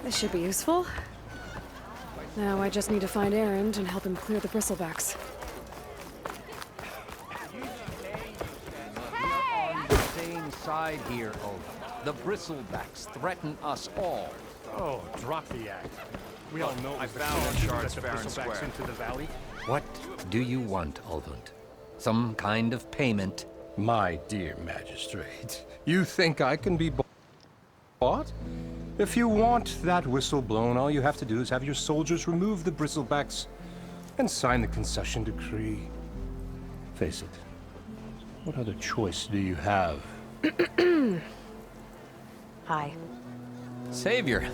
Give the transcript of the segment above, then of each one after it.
This should be useful. Now I just need to find Erend and help him clear the bristlebacks. We're on the same side here, Olga. The bristlebacks threaten us all. Oh, drop the act. We all know I the found charge the that shards the fair and bristlebacks square. into the valley. What do you want, Olvund? Some kind of payment? My dear magistrate, you think I can be bought? If you want that whistle blown, all you have to do is have your soldiers remove the bristlebacks and sign the concession decree. Face it, what other choice do you have? Hi. Savior,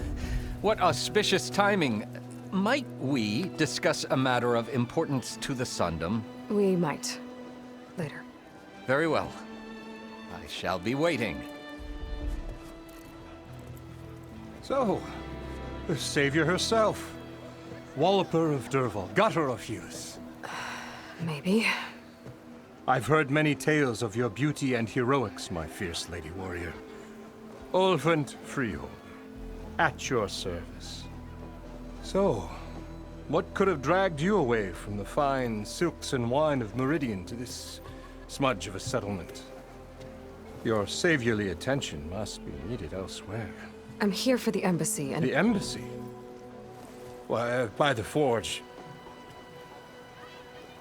what auspicious timing. Might we discuss a matter of importance to the Sundom? We might. Later. Very well. I shall be waiting. So, the savior herself. Walloper of Derval, gutter of youth. Maybe. I've heard many tales of your beauty and heroics, my fierce lady warrior. Olvund Freehold, at your service. So, what could have dragged you away from the fine silks and wine of Meridian to this smudge of a settlement? Your saviorly attention must be needed elsewhere. I'm here for the embassy and... The embassy? Why, by the forge.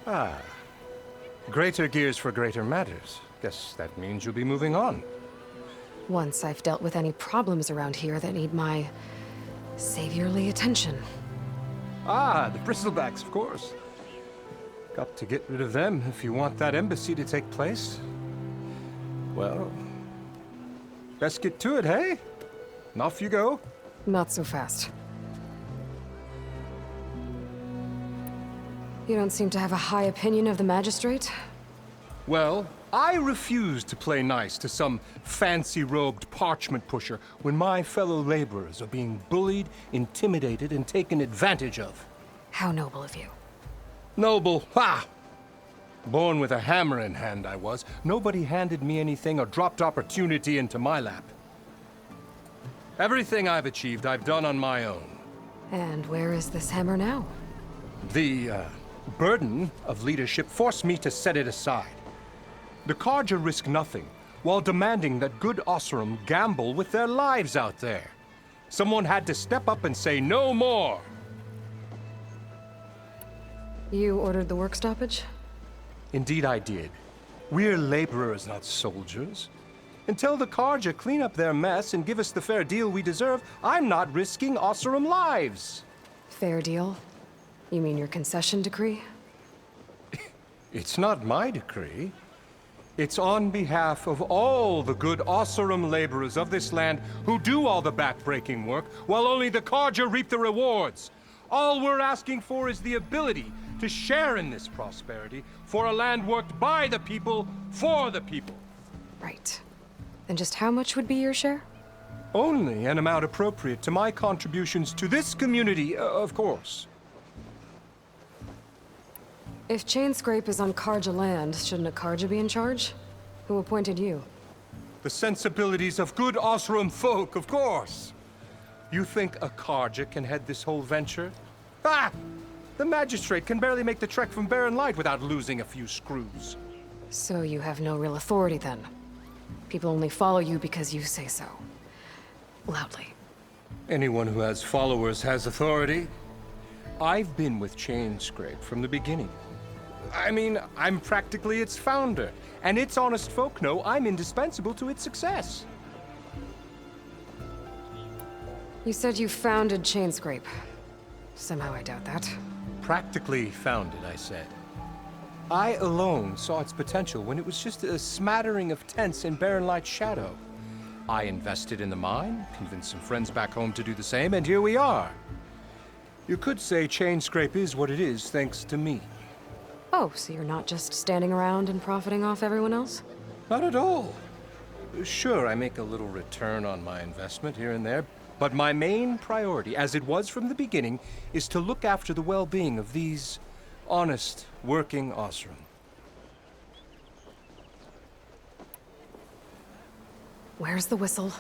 Ah. Greater gears for greater matters. Guess that means you'll be moving on. Once I've dealt with any problems around here that need my... saviorly attention. Ah, the bristlebacks, of course. Got to get rid of them if you want that embassy to take place. Well, best get to it, hey? And off you go. Not so fast. You don't seem to have a high opinion of the magistrate? Well, I refuse to play nice to some fancy-robed parchment pusher when my fellow laborers are being bullied, intimidated, and taken advantage of. How noble of you. Noble, ha! Born with a hammer in hand, I was. Nobody handed me anything or dropped opportunity into my lap. Everything I've achieved, I've done on my own. And where is this hammer now? The, burden of leadership forced me to set it aside. The Carja risk nothing, while demanding that good Osseram gamble with their lives out there. Someone had to step up and say no more. You ordered the work stoppage? Indeed I did. We're laborers, not soldiers. Until the Carja clean up their mess and give us the fair deal we deserve, I'm not risking Osseram lives. Fair deal? You mean your concession decree? It's not my decree. It's on behalf of all the good Osseram laborers of this land who do all the back-breaking work, while only the Carja reap the rewards. All we're asking for is the ability to share in this prosperity for a land worked by the people, for the people. Right. Then just how much would be your share? Only an amount appropriate to my contributions to this community, of course. If Chainscrape is on Carja land, shouldn't a Carja be in charge? Who appointed you? The sensibilities of good Osseram folk, of course. You think a Carja can head this whole venture? Ah! The magistrate can barely make the trek from Barren Light without losing a few screws. So you have no real authority then? People only follow you because you say so. Loudly. Anyone who has followers has authority. I've been with Chainscrape from the beginning. I mean, I'm practically its founder, and its honest folk know I'm indispensable to its success. You said you founded Chainscrape. Somehow I doubt that. Practically founded, I said. I alone saw its potential when it was just a smattering of tents in Barren Light's shadow. I invested in the mine, convinced some friends back home to do the same, and here we are. You could say Chainscrape is what it is thanks to me. Oh, so you're not just standing around and profiting off everyone else? Not at all. Sure, I make a little return on my investment here and there, but my main priority, as it was from the beginning, is to look after the well-being of these honest, working Osseram. Where's the whistle?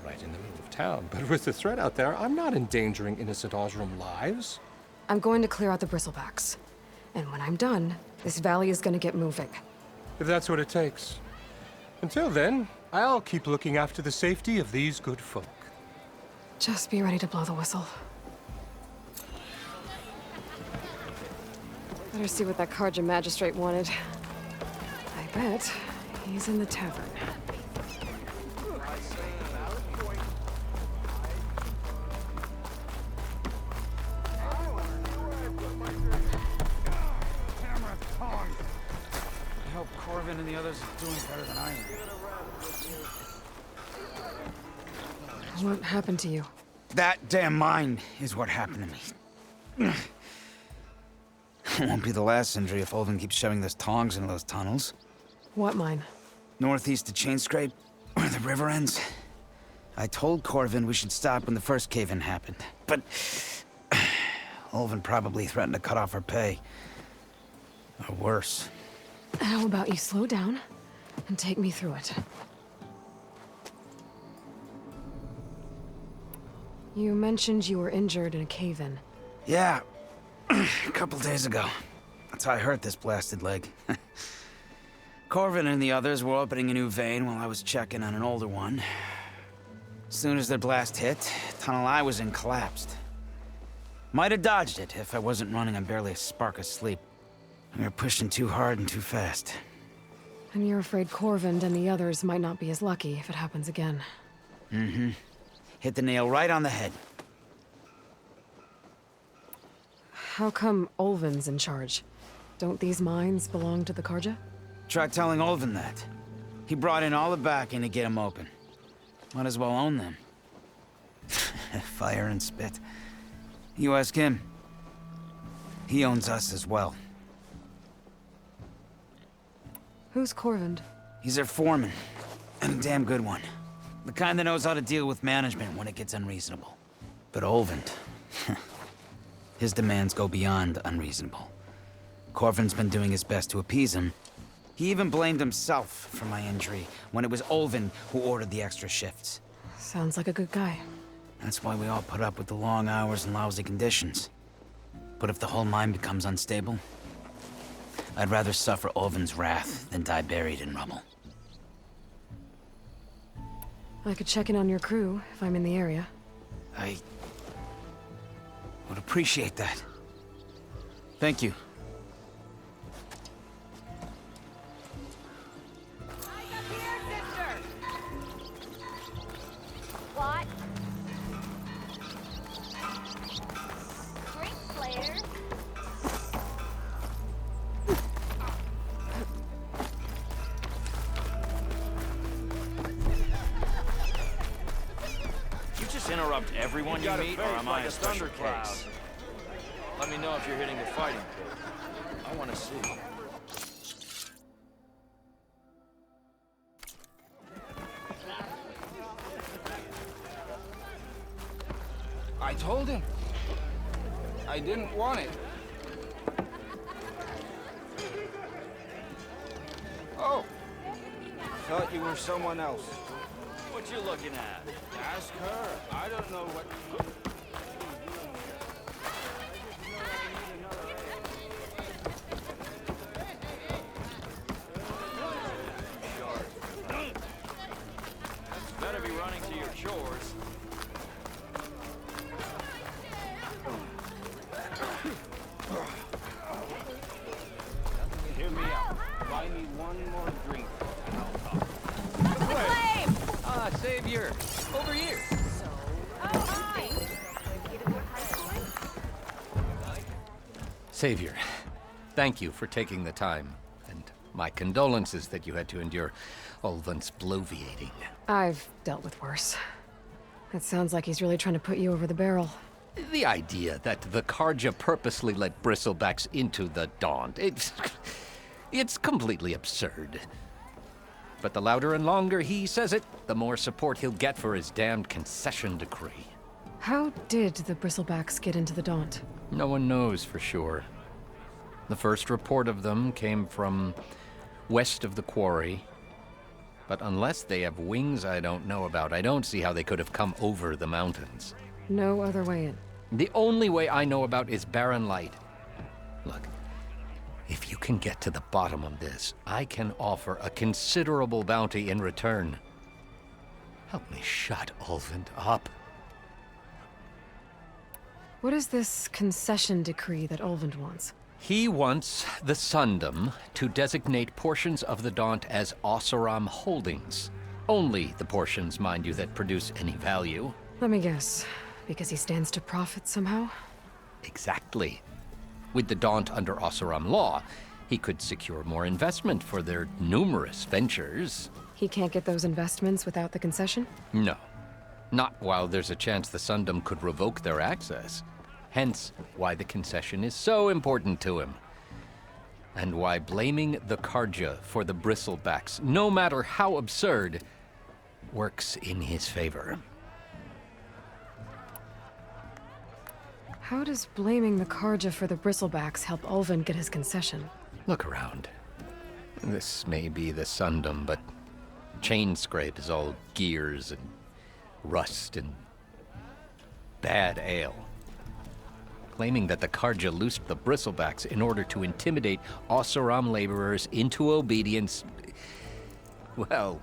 Right in the middle of town, but with the threat out there, I'm not endangering innocent Osram lives. I'm going to clear out the bristlebacks. And when I'm done, this valley is gonna get moving. If that's what it takes. Until then, I'll keep looking after the safety of these good folk. Just be ready to blow the whistle. Better see what that Karja magistrate wanted. I bet he's in the tavern. I hope Corvin and the others are doing better than I am. What happened to you? That damn mine is what happened to me. It won't be the last injury if Olvin keeps shoving those tongs into those tunnels. What mine? Northeast of Chain Scrape, where the river ends. I told Corvin we should stop when the first cave-in happened, but Olvin probably threatened to cut off our pay. Or worse. How about you slow down and take me through it? You mentioned you were injured in a cave-in. Yeah, a couple days ago. That's how I hurt this blasted leg. Corvin and the others were opening a new vein while I was checking on an older one. As soon as their blast hit, the tunnel I was in collapsed. Might have dodged it if I wasn't running on barely a spark of sleep. We were pushing too hard and too fast. And you're afraid Corvind and the others might not be as lucky if it happens again. Mm-hmm. Hit the nail right on the head. How come Olvin's in charge? Don't these mines belong to the Karja? Try telling Olvin that. He brought in all the backing to get them open. Might as well own them. Fire and spit. You ask him. He owns us as well. Who's Corvind? He's their foreman, and a damn good one. The kind that knows how to deal with management when it gets unreasonable. But Olvind, his demands go beyond unreasonable. Corvin's been doing his best to appease him. He even blamed himself for my injury when it was Olvin who ordered the extra shifts. Sounds like a good guy. That's why we all put up with the long hours and lousy conditions. But if the whole mine becomes unstable, I'd rather suffer Olvin's wrath than die buried in rubble. I could check in on your crew if I'm in the area. I would appreciate that. Thank you. What? Drink, Slayer. You just interrupt everyone you meet, or am I a special case? Let me know if you're hitting the fighting pit. I want to see. I told him. I didn't want it. Oh. Thought you were someone else. What you looking at? Ask her. I don't know what... Better be running to your chores. Hear me out. Buy me one more drink. Ah, Savior! Over here! Savior, thank you for taking the time, and my condolences that you had to endure Olvin's bloviating. I've dealt with worse. It sounds like he's really trying to put you over the barrel. The idea that the Karja purposely let bristlebacks into the Daunt, it's completely absurd. But the louder and longer he says it, the more support he'll get for his damned concession decree. How did the bristlebacks get into the Daunt? No one knows for sure. The first report of them came from west of the quarry. But unless they have wings I don't know about, I don't see how they could have come over the mountains. No other way in. The only way I know about is barren light. Look, if you can get to the bottom of this, I can offer a considerable bounty in return. Help me shut Ulvund up. What is this concession decree that Ulvund wants? He wants the Sundom to designate portions of the Daunt as Oseram holdings. Only the portions, mind you, that produce any value. Let me guess. Because he stands to profit somehow? Exactly. With the Daunt under Oseram law, he could secure more investment for their numerous ventures. He can't get those investments without the concession? No. Not while there's a chance the Sundom could revoke their access. Hence, why the concession is so important to him. And why blaming the Karja for the bristlebacks, no matter how absurd, works in his favor. How does blaming the Karja for the bristlebacks help Ulvund get his concession? Look around. This may be the Sundom, but Chainscrape is all gears and rust and bad ale. Claiming that the Karja loosed the bristlebacks in order to intimidate Oseram laborers into obedience. Well,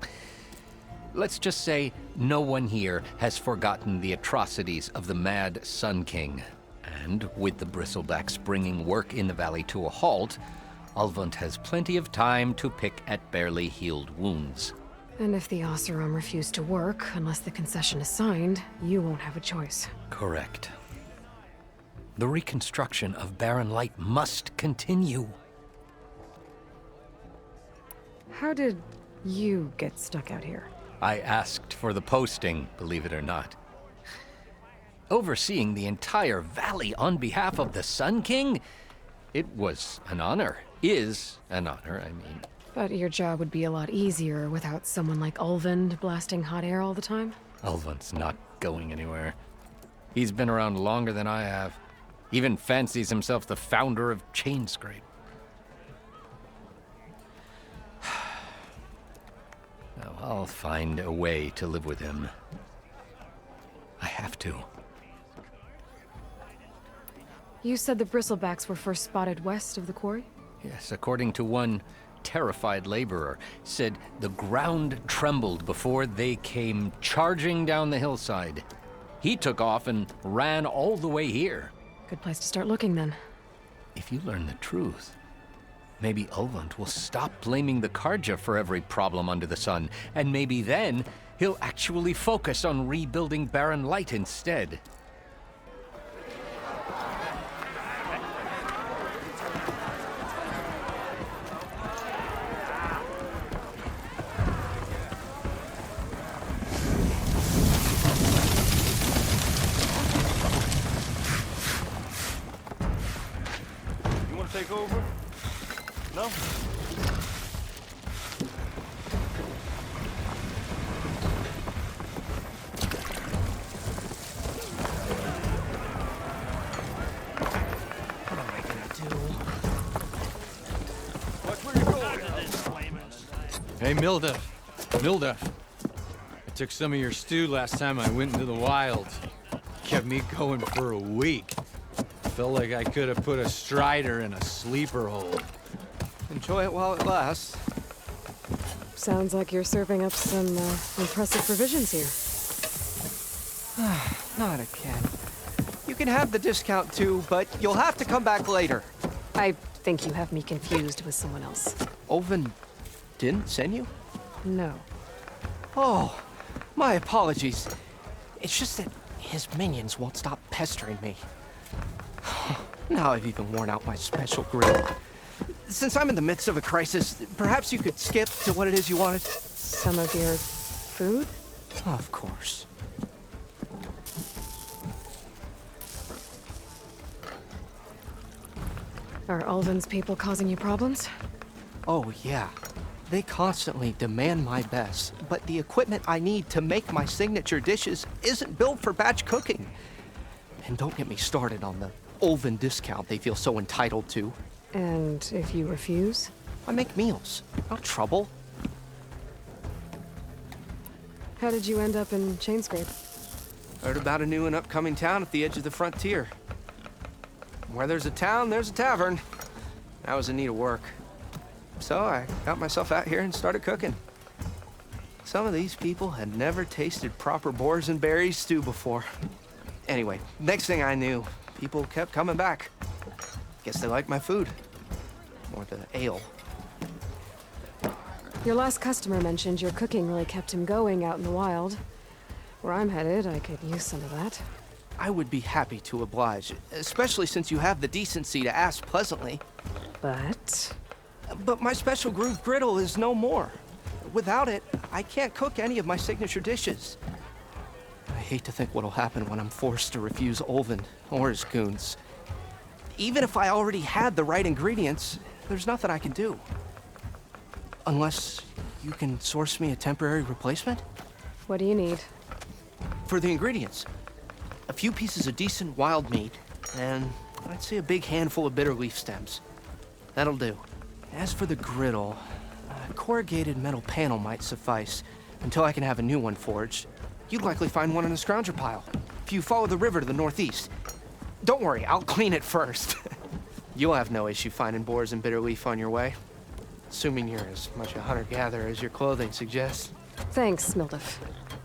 let's just say no one here has forgotten the atrocities of the Mad Sun King. And with the bristlebacks bringing work in the valley to a halt, Ulvund has plenty of time to pick at barely healed wounds. And if the Oseram refuse to work, unless the concession is signed, you won't have a choice. Correct. The reconstruction of Barren Light must continue. How did you get stuck out here? I asked for the posting, believe it or not. Overseeing the entire valley on behalf of the Sun King? It was an honor. Is an honor, I mean. But your job would be a lot easier without someone like Ulvund blasting hot air all the time? Ulvund's not going anywhere. He's been around longer than I have. Even fancies himself the founder of Chainscrape. Now, I'll find a way to live with him. I have to. You said the bristlebacks were first spotted west of the quarry? Yes, according to one terrified laborer, said the ground trembled before they came charging down the hillside. He took off and ran all the way here. Good place to start looking, then. If you learn the truth, maybe Ulvund will stop blaming the Karja for every problem under the sun, and maybe then he'll actually focus on rebuilding Barren Light instead. Take over? No? What am I gonna do? Watch where you're going. Hey, Milda. I took some of your stew last time I went into the wild. Kept me going for a week. Felt like I could have put a strider in a sleeper hole. Enjoy it while it lasts. Sounds like you're serving up some impressive provisions here. Not again. You can have the discount too, but you'll have to come back later. I think you have me confused with someone else. Ulvund didn't send you? No. Oh, my apologies. It's just that his minions won't stop pestering me. Now I've even worn out my special grill. Since I'm in the midst of a crisis, perhaps you could skip to what it is you wanted? Some of your food? Of course. Are Ulvund's people causing you problems? Oh, yeah. They constantly demand my best, but the equipment I need to make my signature dishes isn't built for batch cooking. And don't get me started on the Ulvund discount they feel so entitled to. And if you refuse? I make meals, not trouble. How did you end up in Chainscrape? Heard about a new and upcoming town at the edge of the frontier. Where there's a town, there's a tavern. I was in need of work. So I got myself out here and started cooking. Some of these people had never tasted proper boars and berries stew before. Anyway, next thing I knew, people kept coming back. Guess they liked my food. Or the ale. Your last customer mentioned your cooking really kept him going out in the wild. Where I'm headed, I could use some of that. I would be happy to oblige, especially since you have the decency to ask pleasantly. But My special groove griddle is no more. Without it, I can't cook any of my signature dishes. I hate to think what'll happen when I'm forced to refuse Olvin or his goons. Even if I already had the right ingredients, there's nothing I can do. Unless you can source me a temporary replacement? what do you need? For the ingredients, a few pieces of decent wild meat, and I'd say a big handful of bitter leaf stems. That'll do. As for the griddle, a corrugated metal panel might suffice until I can have a new one forged. You'd likely find one in a scrounger pile if you follow the river to the northeast. Don't worry, I'll clean it first. You'll have no issue finding boars and bitter leaf on your way. Assuming you're as much a hunter-gatherer as your clothing suggests. Thanks, Mildef.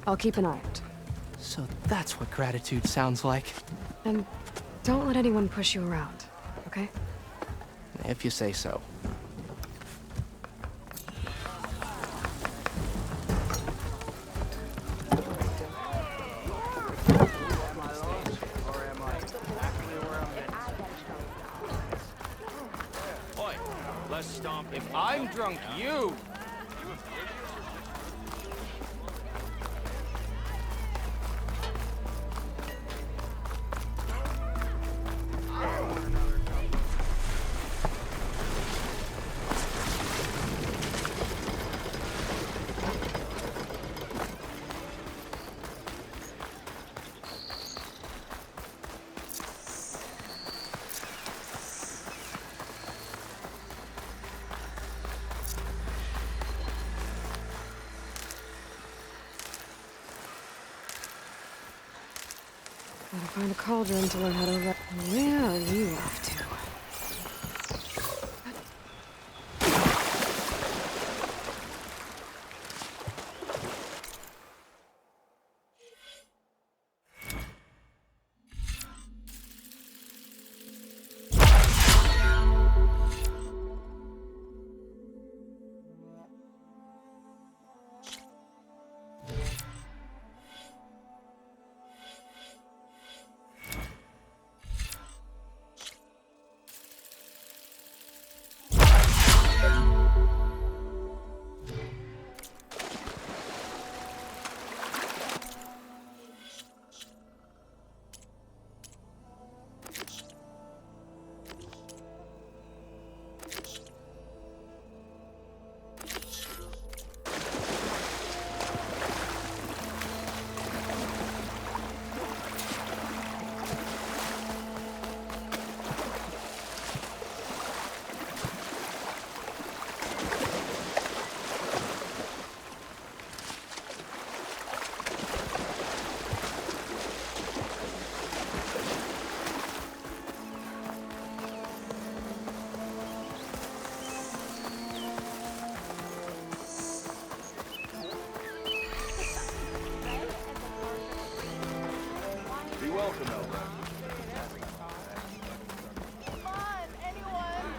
I'll keep an eye out. So that's what gratitude sounds like. And don't let anyone push you around, okay? If you say so. Oi, less stomp. If I'm drunk, you. Gotta find a cauldron to learn how to Where are you off to? Be welcome, Elder. Come on, anyone!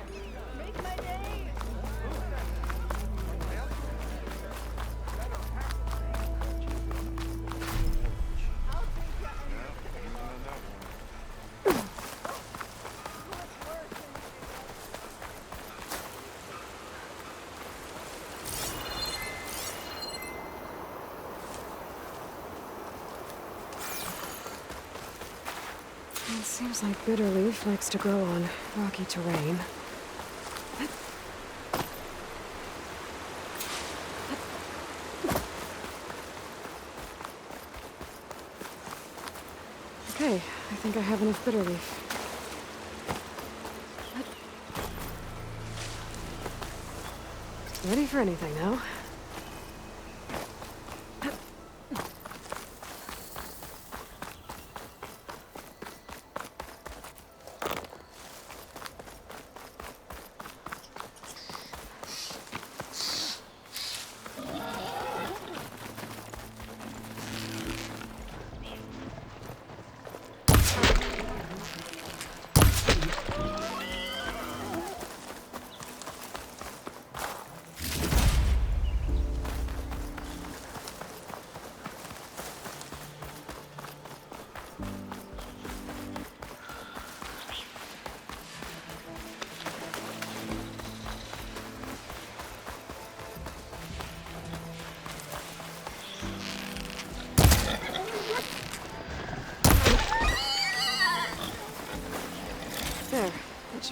Make my day! I'll take you It seems like bitter leaf likes to grow on rocky terrain. Okay, I think I have enough bitter leaf. Ready for anything now.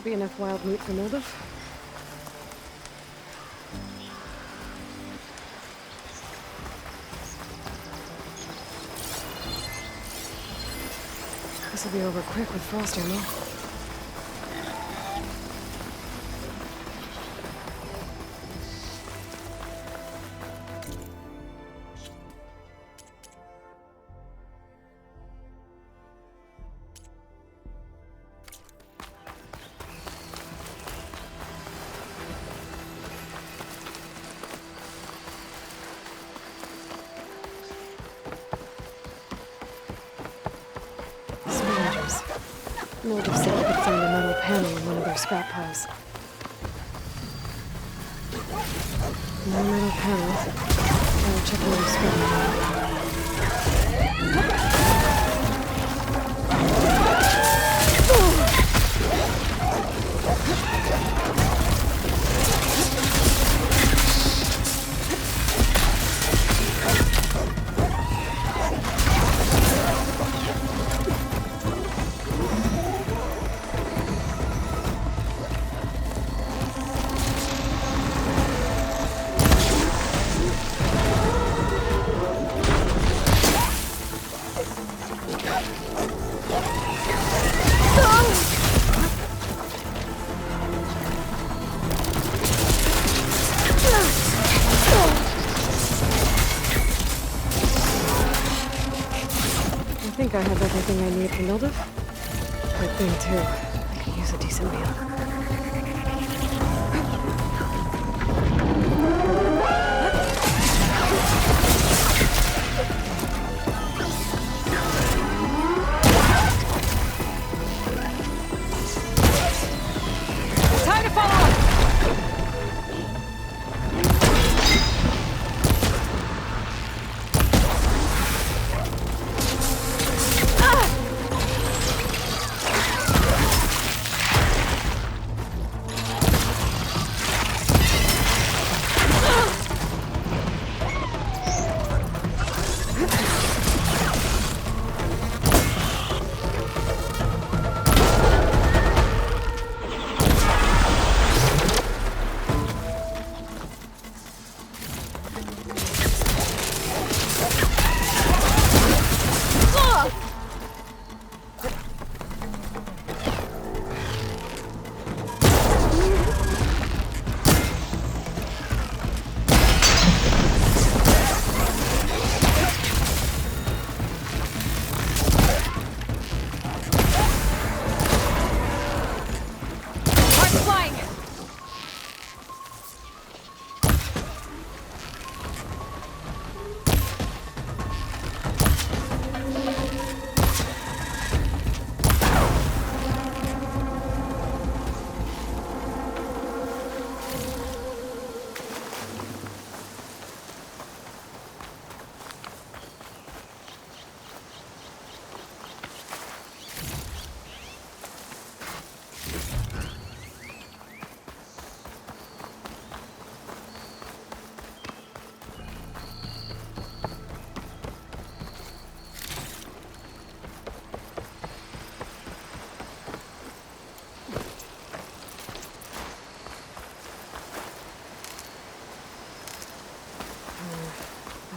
be enough wild meat for Mildew. This'll be over quick with frost ammo. Scavengers. Mildew said he could find a metal panel in one of their scrap piles. No metal panel. I'll check another scrap. I think I have everything I need for Mildew. Good thing, too. I can use a decent meal. Time to follow up!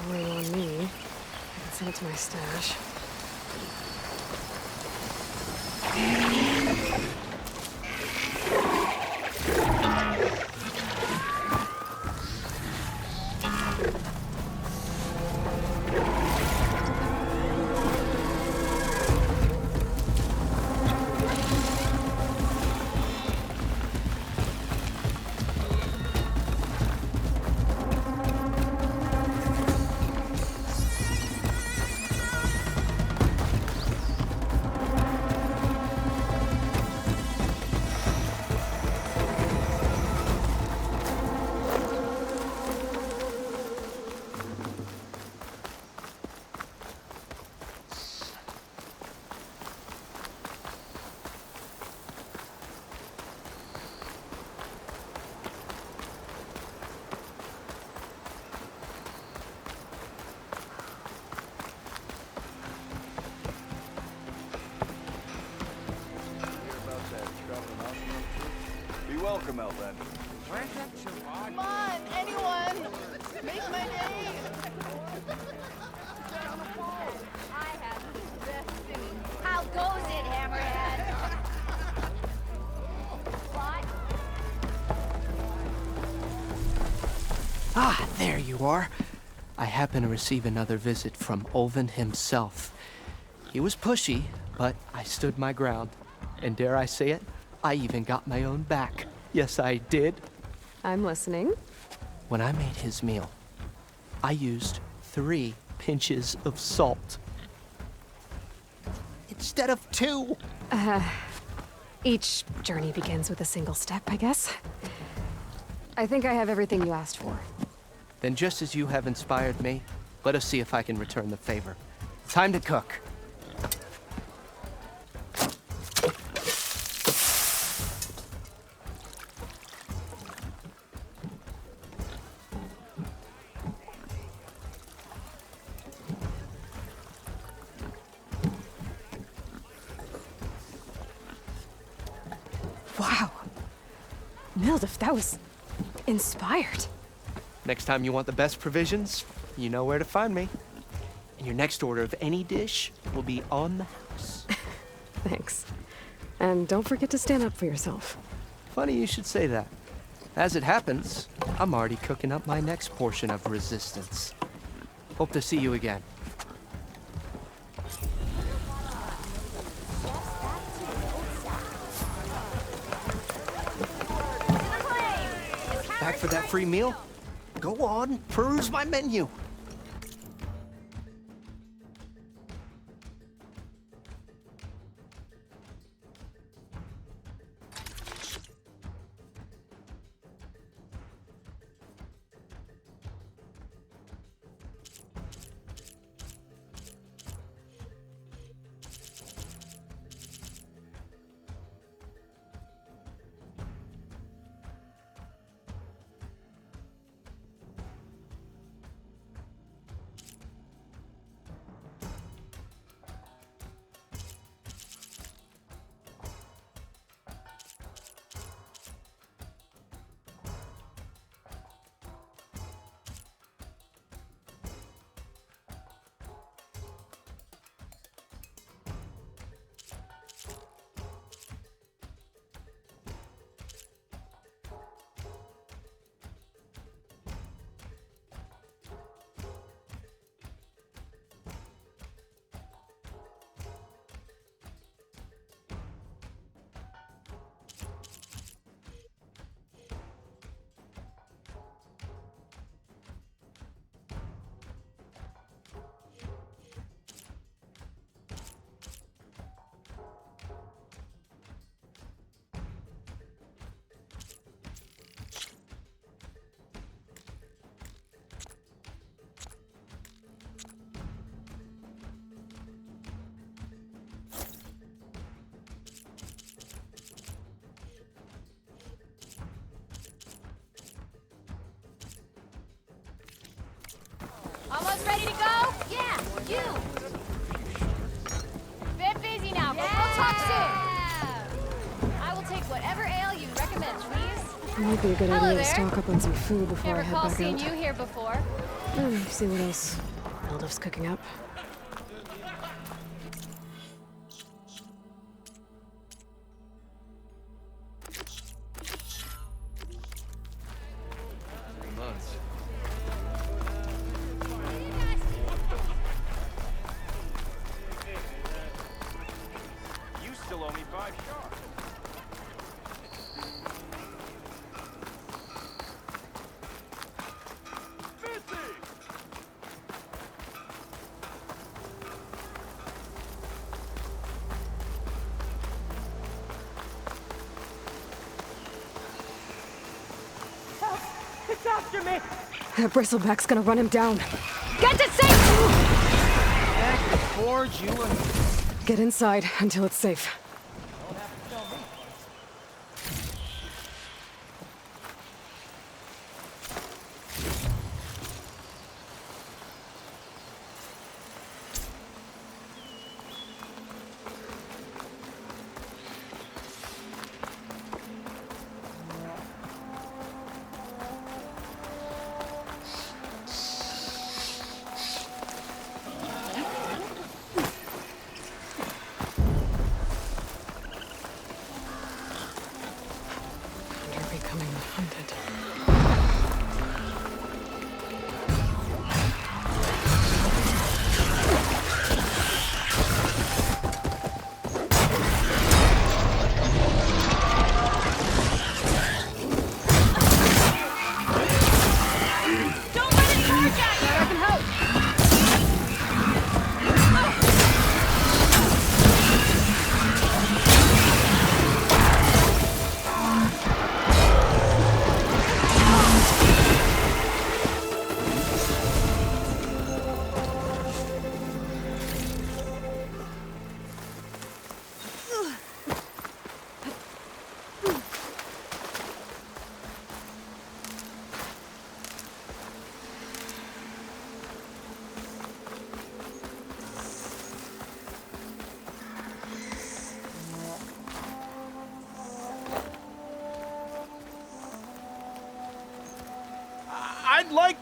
Waiting on me. I can send it to my stash. Gargamel, then. Come on, anyone! Make my day! I have the best singing. How goes it, Hammerhead? What? Ah, there you are. I happen to receive another visit from Olvin himself. He was pushy, but I stood my ground. And dare I say it, I even got my own back. Yes, I did. I'm listening. When I made his meal, I used 3 pinches of salt. Instead of 2. Each journey begins with a single step, I guess. I think I have everything you asked for. Then just as you have inspired me, let us see if I can return the favor. Time to cook. Wow. Mildef, that was inspired. Next time you want the best provisions, you know where to find me. And your next order of any dish will be on the house. Thanks. And don't forget to stand up for yourself. Funny you should say that. As it happens, I'm already cooking up my next portion of resistance. Hope to see you again. Back for that free meal? Go on, peruse my menu. Almost ready to go? Yeah, you. Bit busy now, but we'll talk soon. I will take whatever ale you recommend, please. It might be a good Hello idea to there. stock up on some food before Can't I head recall back seeing out. you here before. See what else Mildef's cooking up. You still owe me 5 shards. That bristleback's gonna run him down. Get to safety! Forge you and... Get inside until it's safe.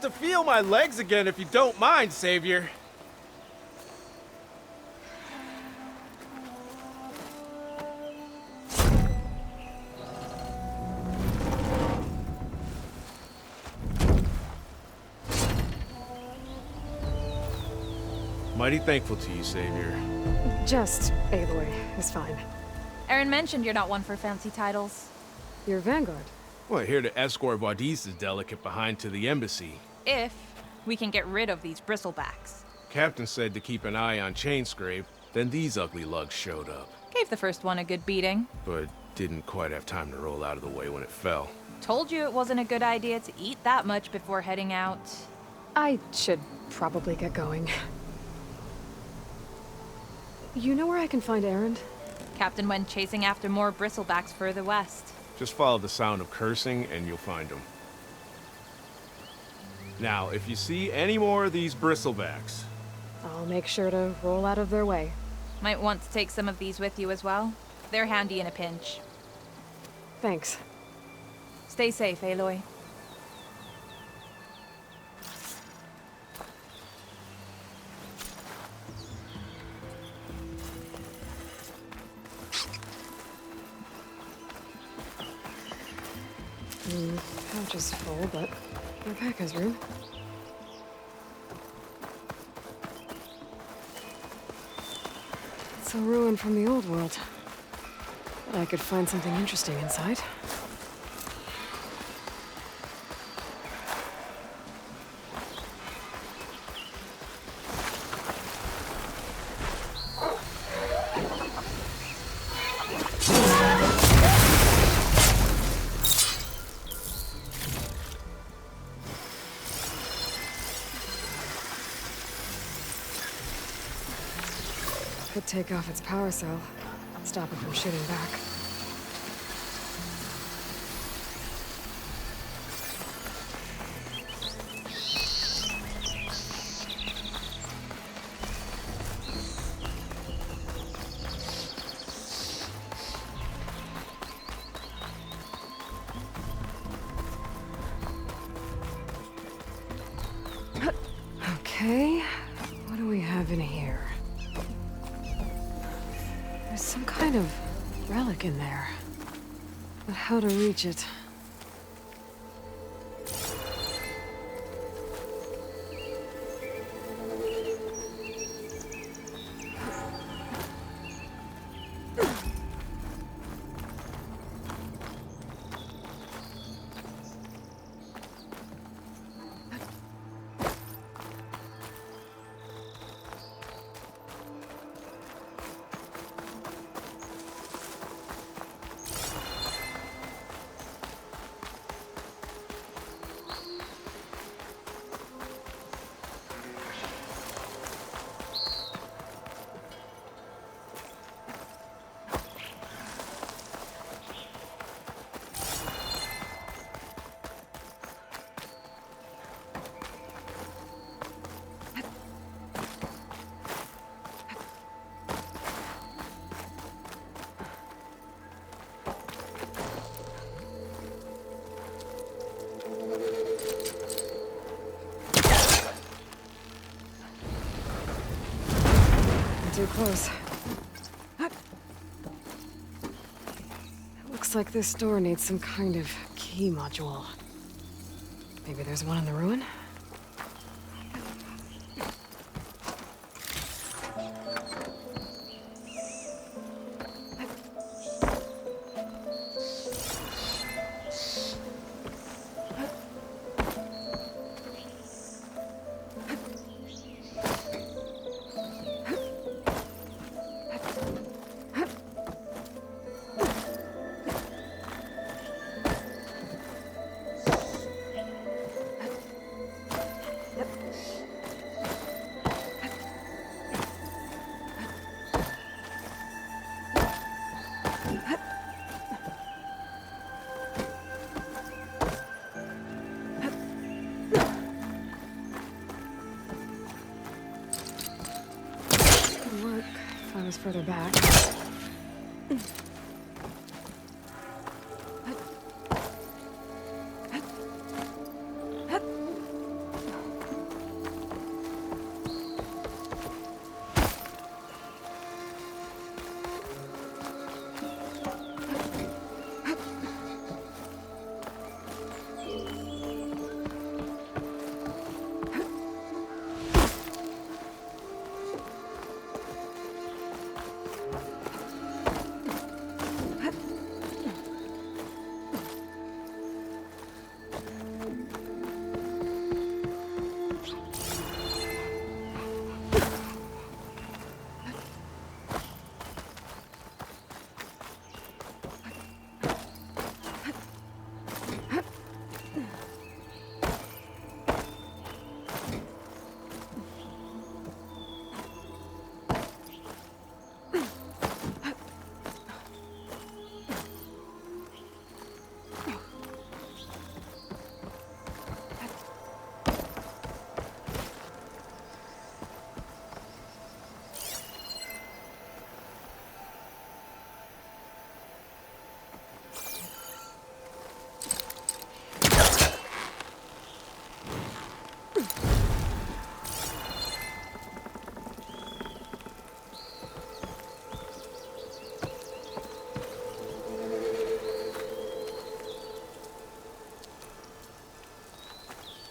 like to feel my legs again if you don't mind, Savior. Mighty thankful to you, Savior. Just Aloy is fine. Aaron mentioned you're not one for fancy titles. You're Vanguard. Well, here to escort Wadis's delicate behind to the embassy. If we can get rid of these bristlebacks. Captain said to keep an eye on Chainscrape, then these ugly lugs showed up. Gave the first one a good beating. But didn't quite have time to roll out of the way when it fell. Told you it wasn't a good idea to eat that much before heading out. I should probably get going. You know where I can find Aaron? Captain went chasing after more bristlebacks further west. Just follow the sound of cursing and you'll find them. Now, if you see any more of these bristlebacks... I'll make sure to roll out of their way. Might want to take some of these with you as well. They're handy in a pinch. Thanks. Stay safe, Aloy. Pouch is full, but my pack has room. It's a ruin from the old world. But I could find something interesting inside. Could take off its power cell, stop it from shooting back. Okay, what do we have in here? There's some kind of relic in there. But how to reach it? Too close. It looks like this door needs some kind of key module. Maybe there's one in the ruin? Could work if I was further back.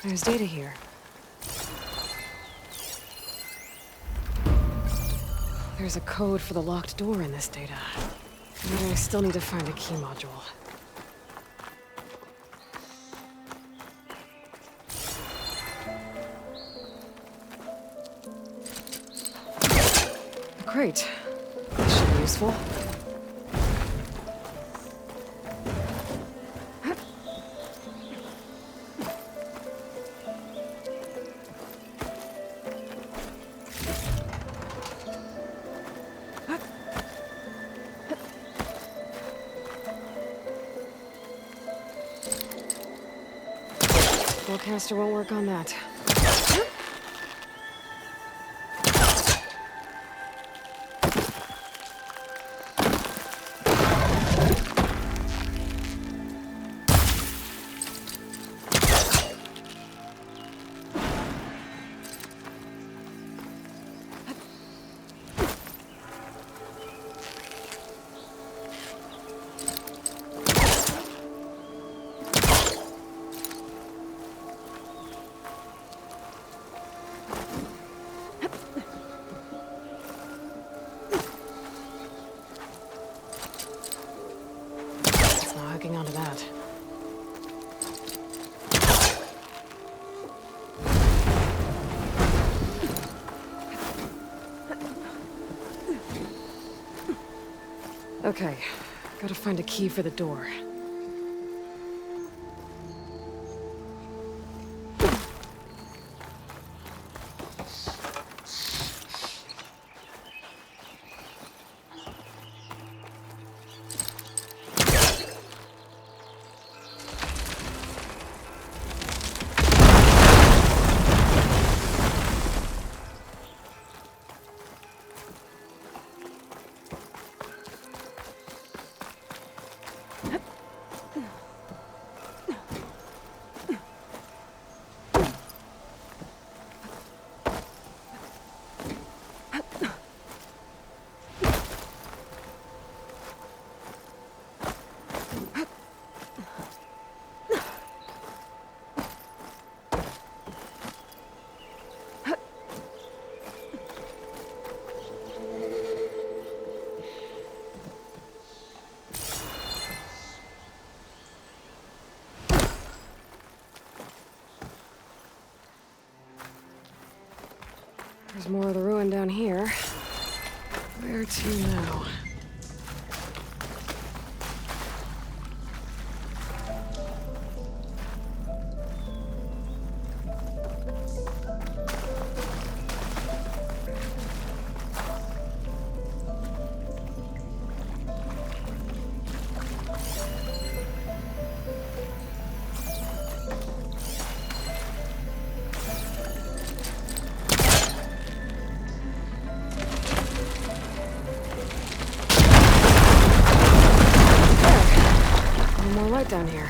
There's data here. There's a code for the locked door in this data. But I still need to find a key module. Great. This should be useful. Forecaster won't work on that. Hooking onto that. Okay, gotta find a key for the door. There's more of the ruin down here. Where to now? Light down here.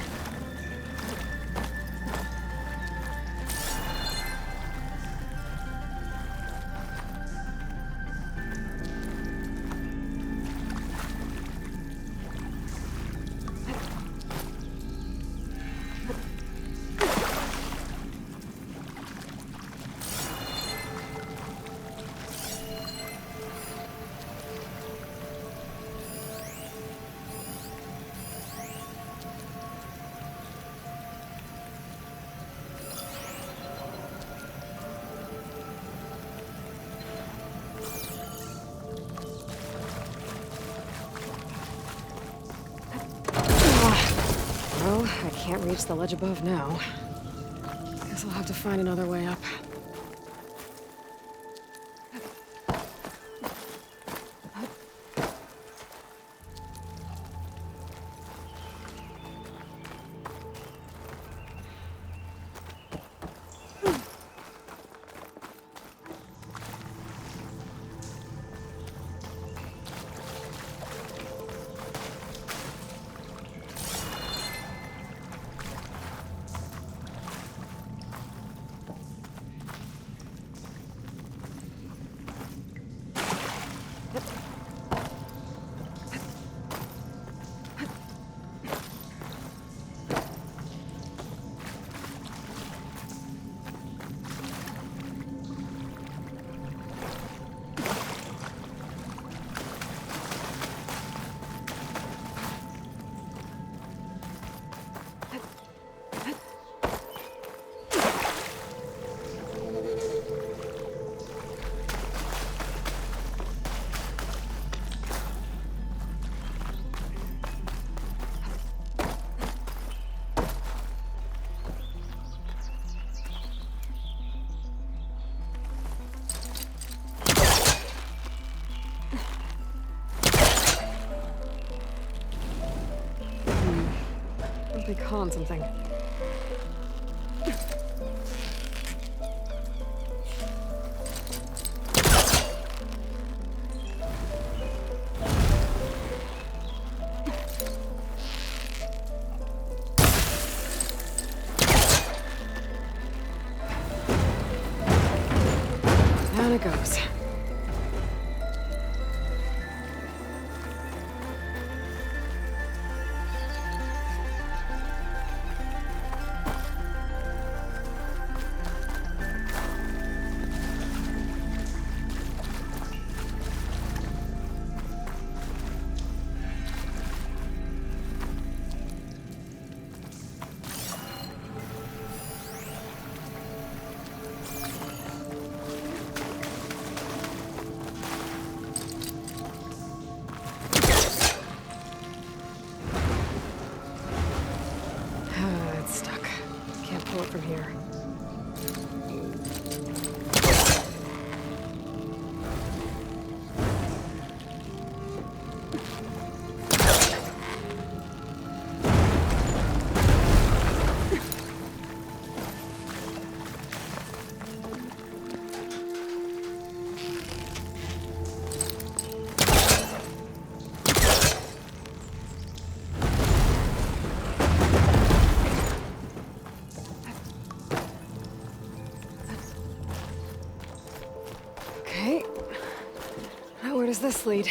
Well, I can't reach the ledge above now. Guess I'll have to find another way up. Probably calling something. Down it goes. It's stuck. Can't pull it from here. Okay. Now where does this lead?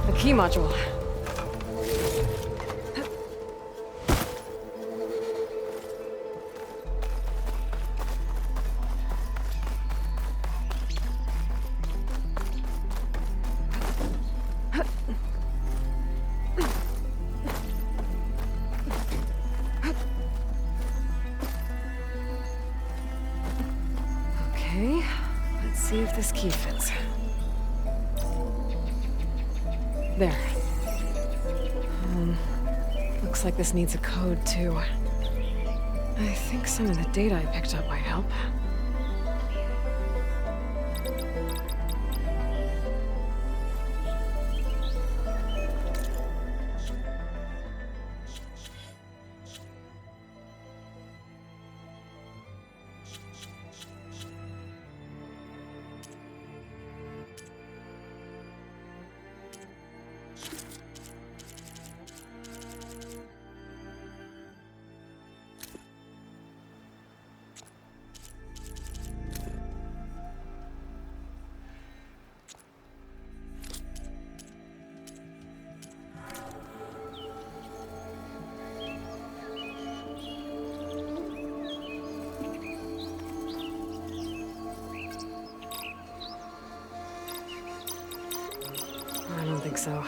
The key module. Okay, let's see if this key fits. There. Looks like this needs a code, too. I think some of the data I picked up might help. I don't think so.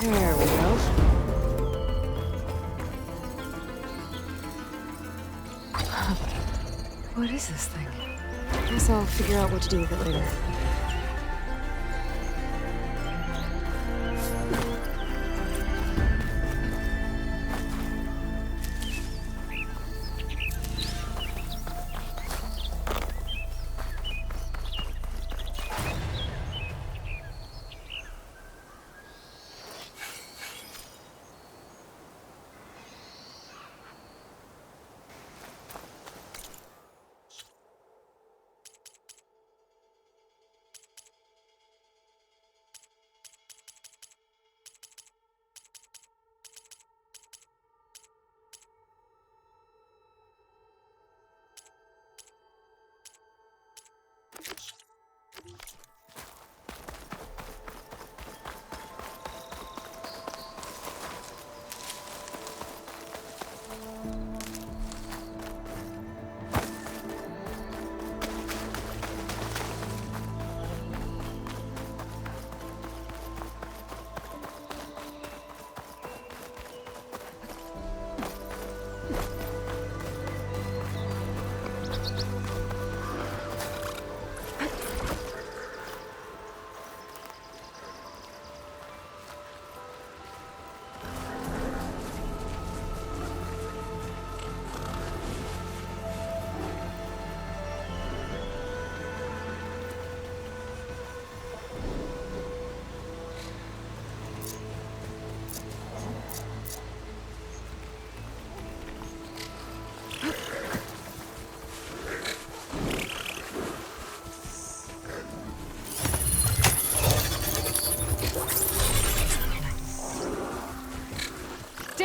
There we go. What is this thing? Guess I'll figure out what to do with it later.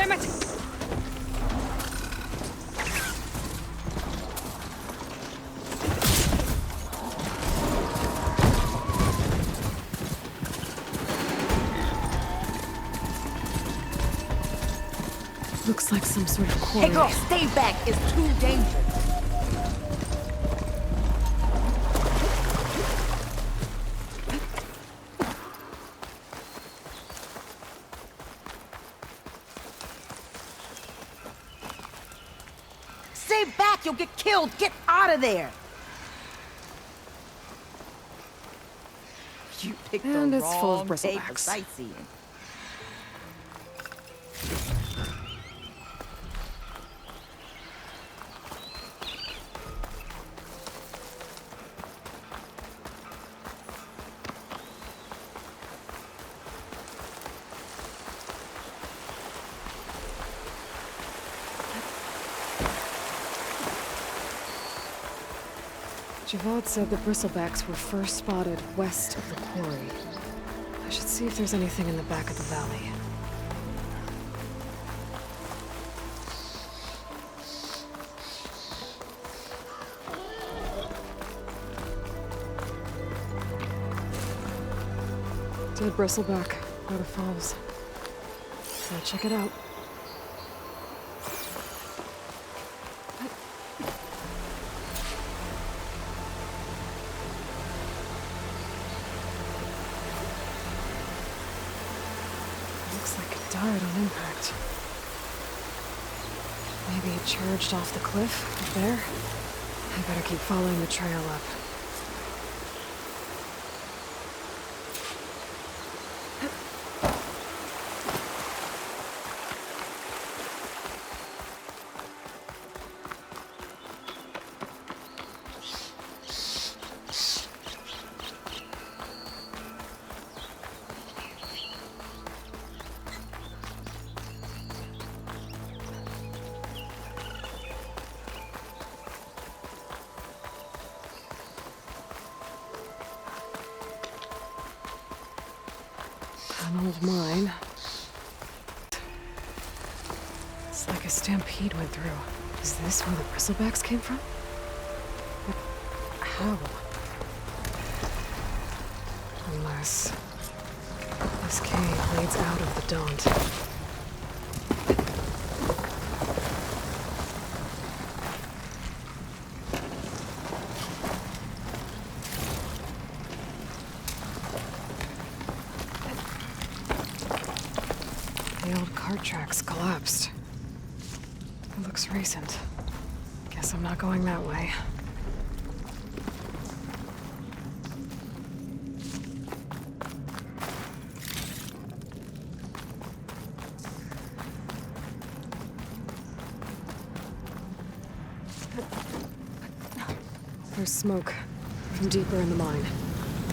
Damn it! Looks like some sort of quarry. Hey girl, stay back. It's too dangerous. Stay back, you'll get killed. Get out of there. You picked And the it's full of wrong day for bristlebacks. sightseeing. Javad said the bristlebacks were first spotted west of the quarry. I should see if there's anything in the back of the valley. Dead bristleback, out of falls. So check it out. Looks like it died on impact. Maybe it charged off the cliff up there. I better keep following the trail up. An old mine. It's like a stampede went through. Is this where the bristlebacks came from? But how? Unless this cave leads out of the Daunt. The old cart tracks collapsed. It looks recent. Guess I'm not going that way. There's smoke from deeper in the mine.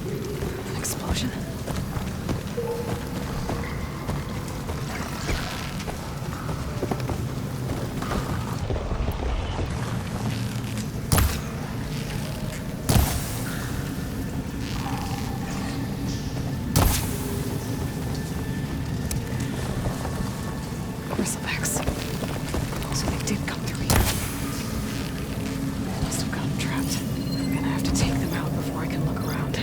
An explosion? Bristlebacks. So they did come through here. Must have got them trapped. I'm gonna have to take them out before I can look around.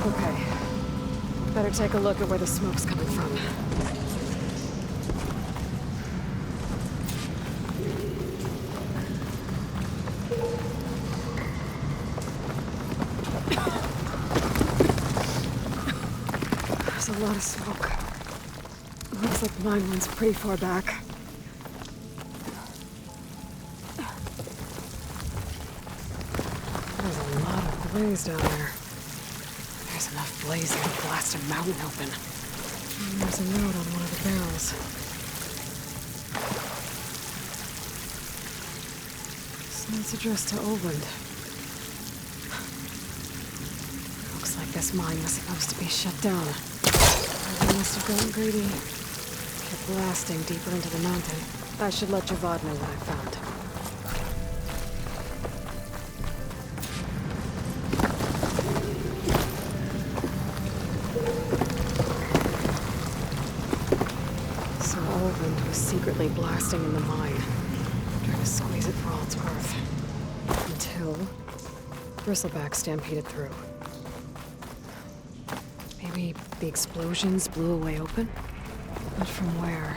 Okay. Better take a look at where the smoke's coming from. There's a lot of smoke. Looks like the mine runs pretty far back. There's a lot of blaze down there. There's enough blaze here to blast a mountain open. And there's a note on one of the barrels. This note's addressed to Oland. Looks like this mine was supposed to be shut down. They must have gotten greedy. Kept blasting deeper into the mountain. I should let Javad know what I found. So Oland was secretly blasting in the mine, trying to squeeze it for all it's worth. Until Bristleback stampeded through. Maybe the explosions blew a way open? But from where?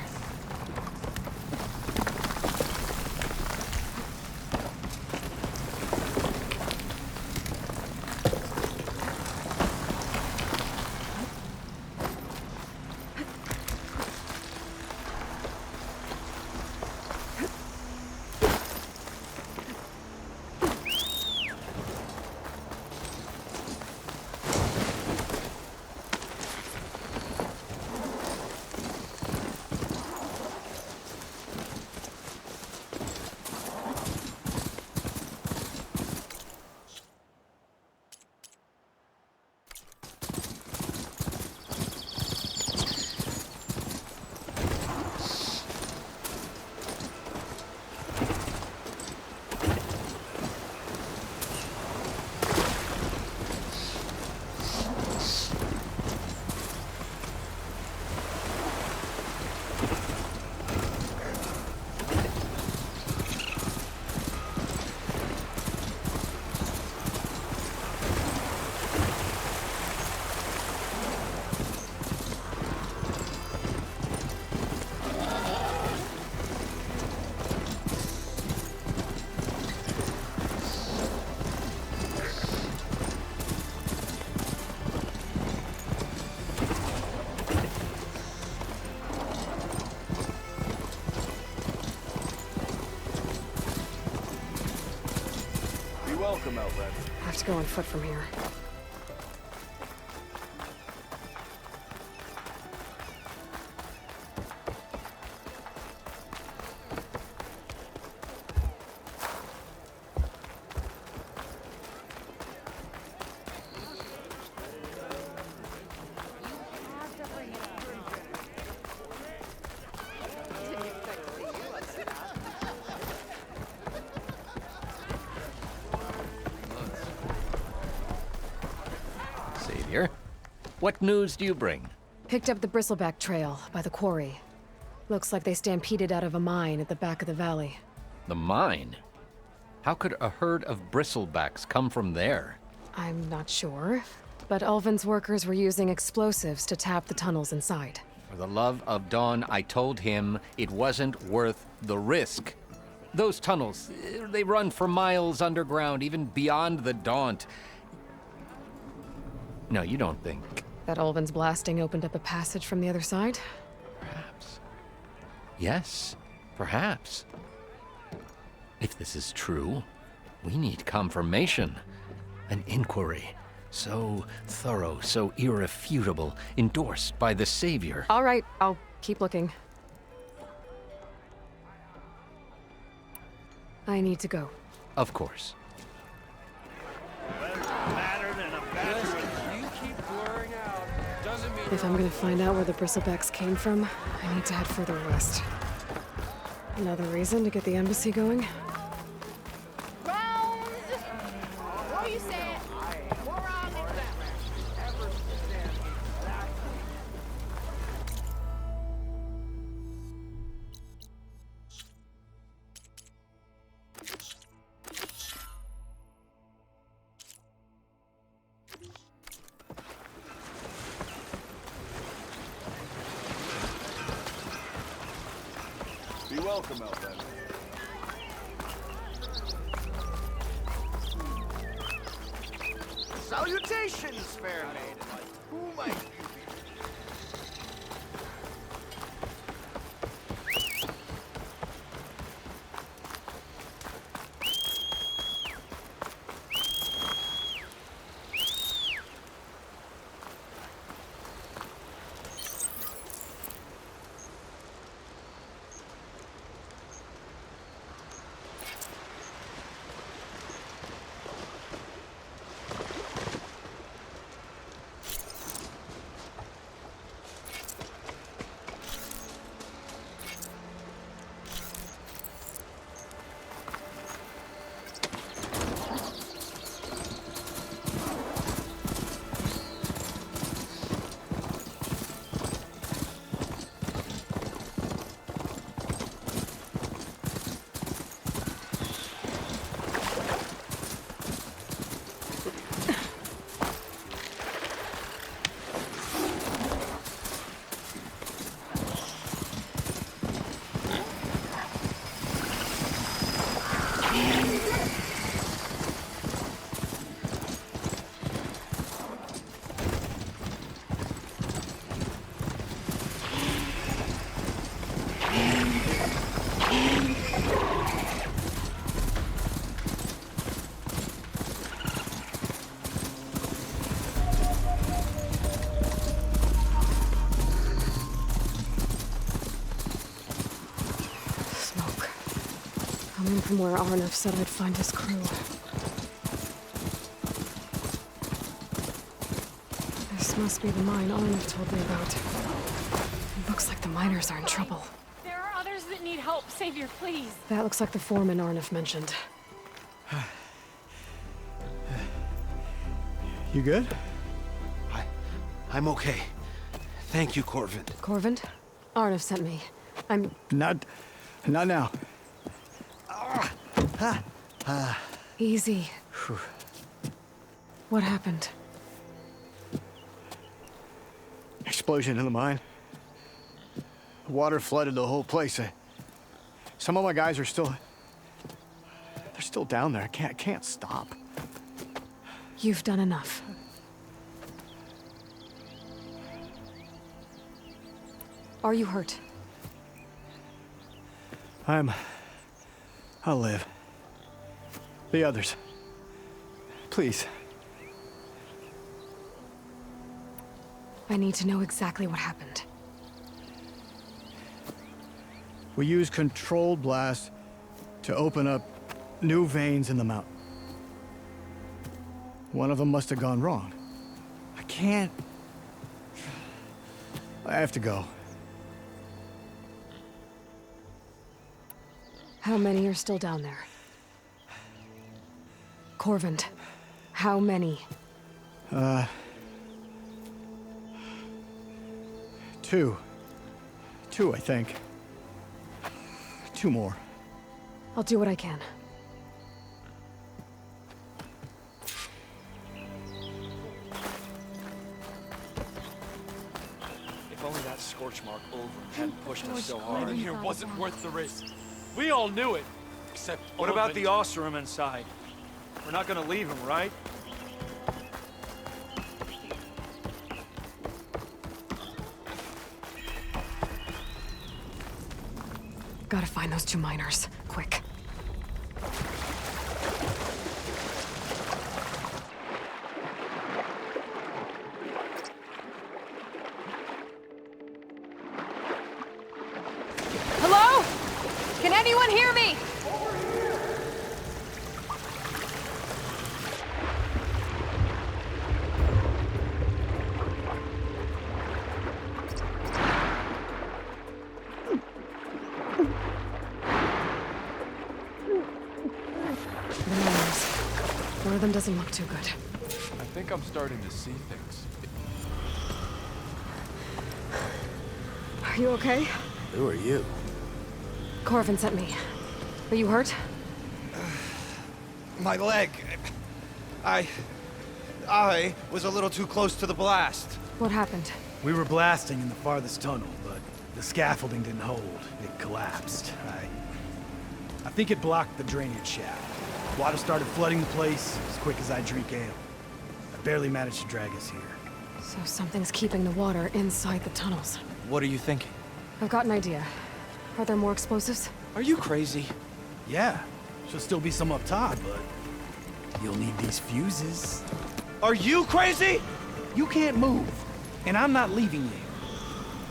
Welcome, Outlander. I have to go on foot from here. Savior, what news do you bring? Picked up the Bristleback trail by the quarry. Looks like they stampeded out of a mine at the back of the valley. The mine? How could a herd of bristlebacks come from there? I'm not sure, but Ulvin's workers were using explosives to tap the tunnels inside. For the love of Dawn, I told him it wasn't worth the risk. Those tunnels, they run for miles underground, even beyond the Daunt. No, you don't think. That Ulvin's blasting opened up a passage from the other side? Perhaps. Yes, perhaps. If this is true, we need confirmation. An inquiry. So thorough, so irrefutable, endorsed by the Savior. All right, I'll keep looking. I need to go. Of course. If I'm gonna find out where the bristlebacks came from, I need to head further west. Another reason to get the embassy going? Round! What you saying? More round than that. welcome out then. Salutations, fair maiden. Who might you be? Coming from where Arnav said I'd find his crew. This must be the mine Arnav told me about. It looks like the miners are in trouble. There are others that need help. Savior, please. That looks like the foreman Arnav mentioned. You good? I'm okay. Thank you, Corvin. Corvin? Arnav sent me. I'm... Not now. Easy. What happened? Explosion in the mine. The water flooded the whole place. Some of my guys are still... They're still down there. I can't stop. You've done enough. Are you hurt? I'll live. The others. Please. I need to know exactly what happened. We used controlled blast to open up new veins in the mountain. One of them must have gone wrong. I have to go. How many are still down there? Corvin, how many? Two. Two, I think. Two more. I'll do what I can. If only that scorch mark over hadn't pushed us so hard. In here wasn't worth the risk. We all knew it, except... What about the Oseram inside? We're not gonna leave him, right? Gotta find those two miners, quick. Hello? Can anyone hear me? The miners. One of them doesn't look too good. I think I'm starting to see things. Are you okay? Who are you? Corvin sent me. Are you hurt? My leg. I was a little too close to the blast. What happened? We were blasting in the farthest tunnel, but The scaffolding didn't hold. It collapsed. I think it blocked the drainage shaft. Water started flooding the place as quick as I drink ale. I barely managed to drag us here. So something's keeping the water inside the tunnels. What are you thinking? I've got an idea. Are there more explosives? Are you crazy? Yeah, should still be some up top, but you'll need these fuses. Are you crazy? You can't move, and I'm not leaving you.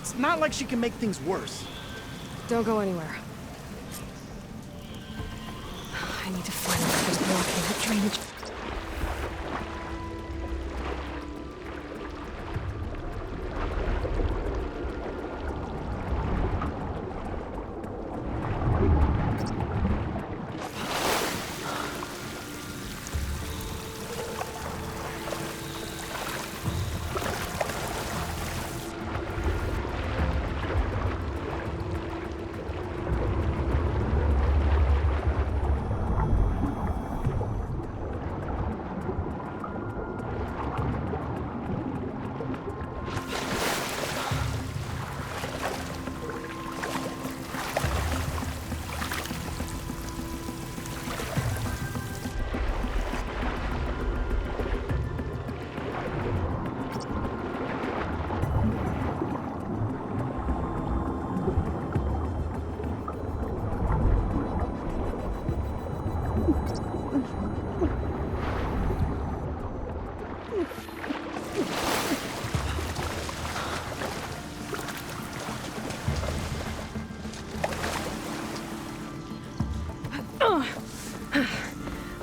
It's not like she can make things worse. Don't go anywhere. I need to find who's blocking that drainage.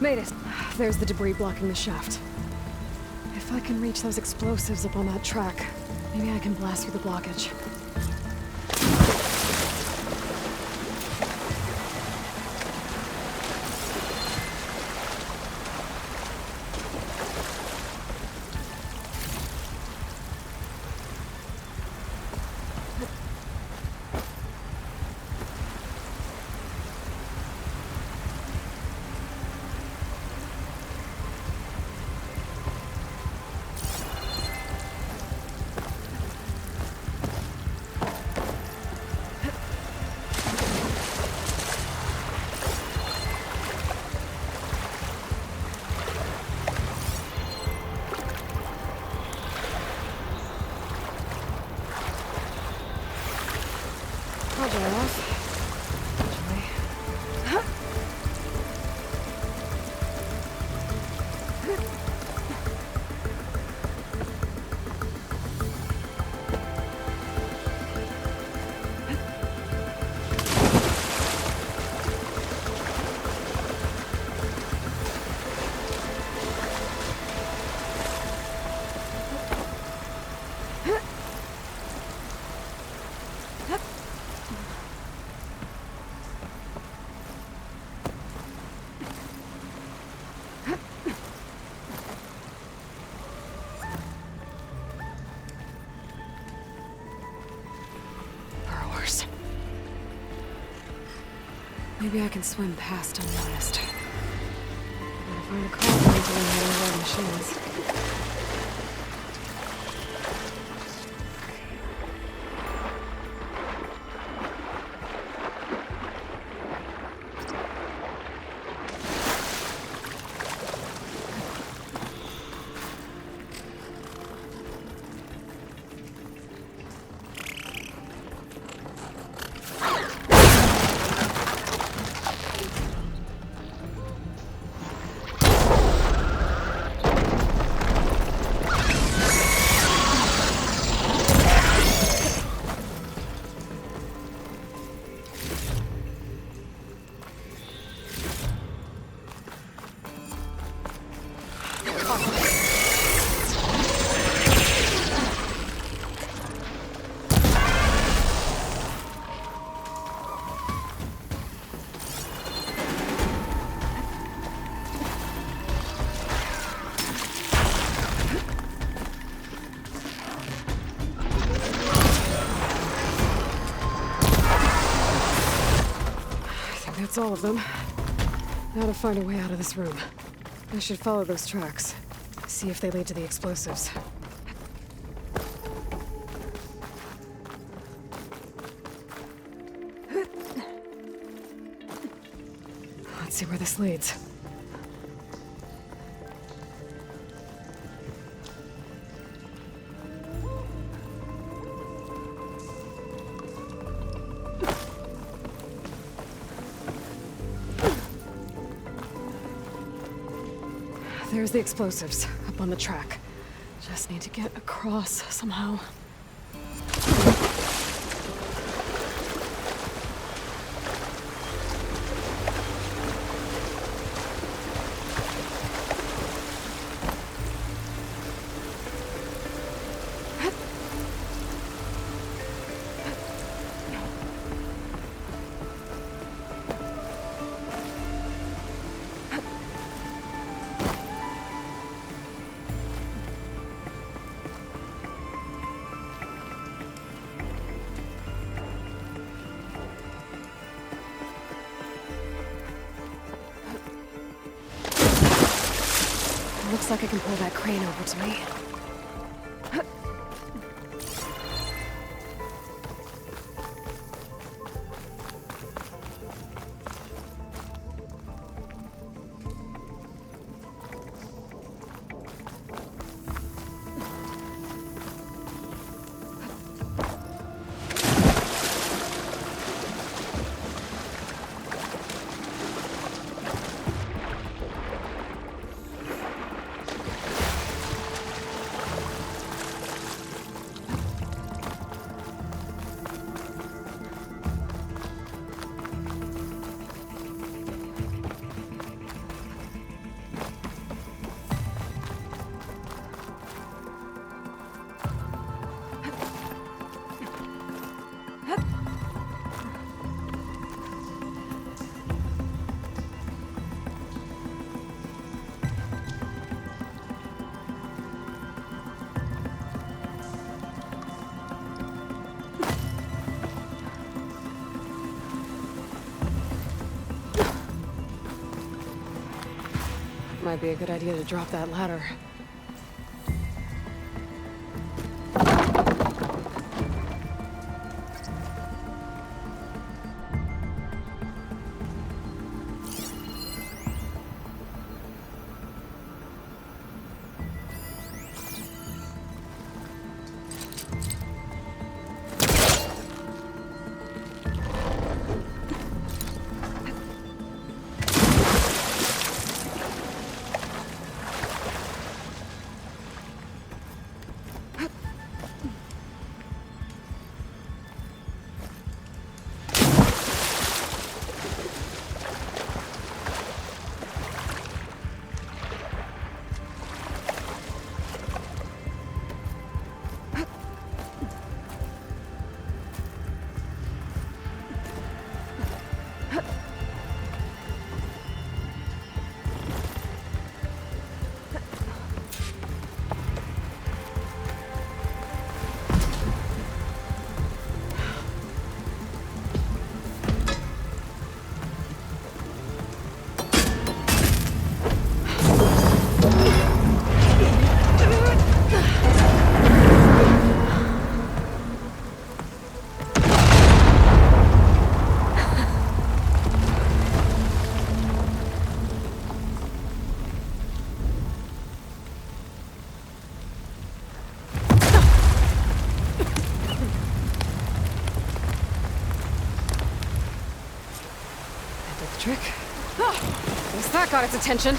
Made it. There's the debris blocking the shaft. If I can reach those explosives up on that track, maybe I can blast through the blockage. I'll dry off. Enjoy. Burrowers. Maybe I can swim past unnoticed. Gotta find a car to one of the machines. That's all of them. Now to find a way out of this room. I should follow those tracks. See if they lead to the explosives. see where this leads. There's the explosives, up on the track. Just need to get across somehow. Looks like I can pull that crane over to me. Might be a good idea to drop that ladder. Trick. At least that got its attention.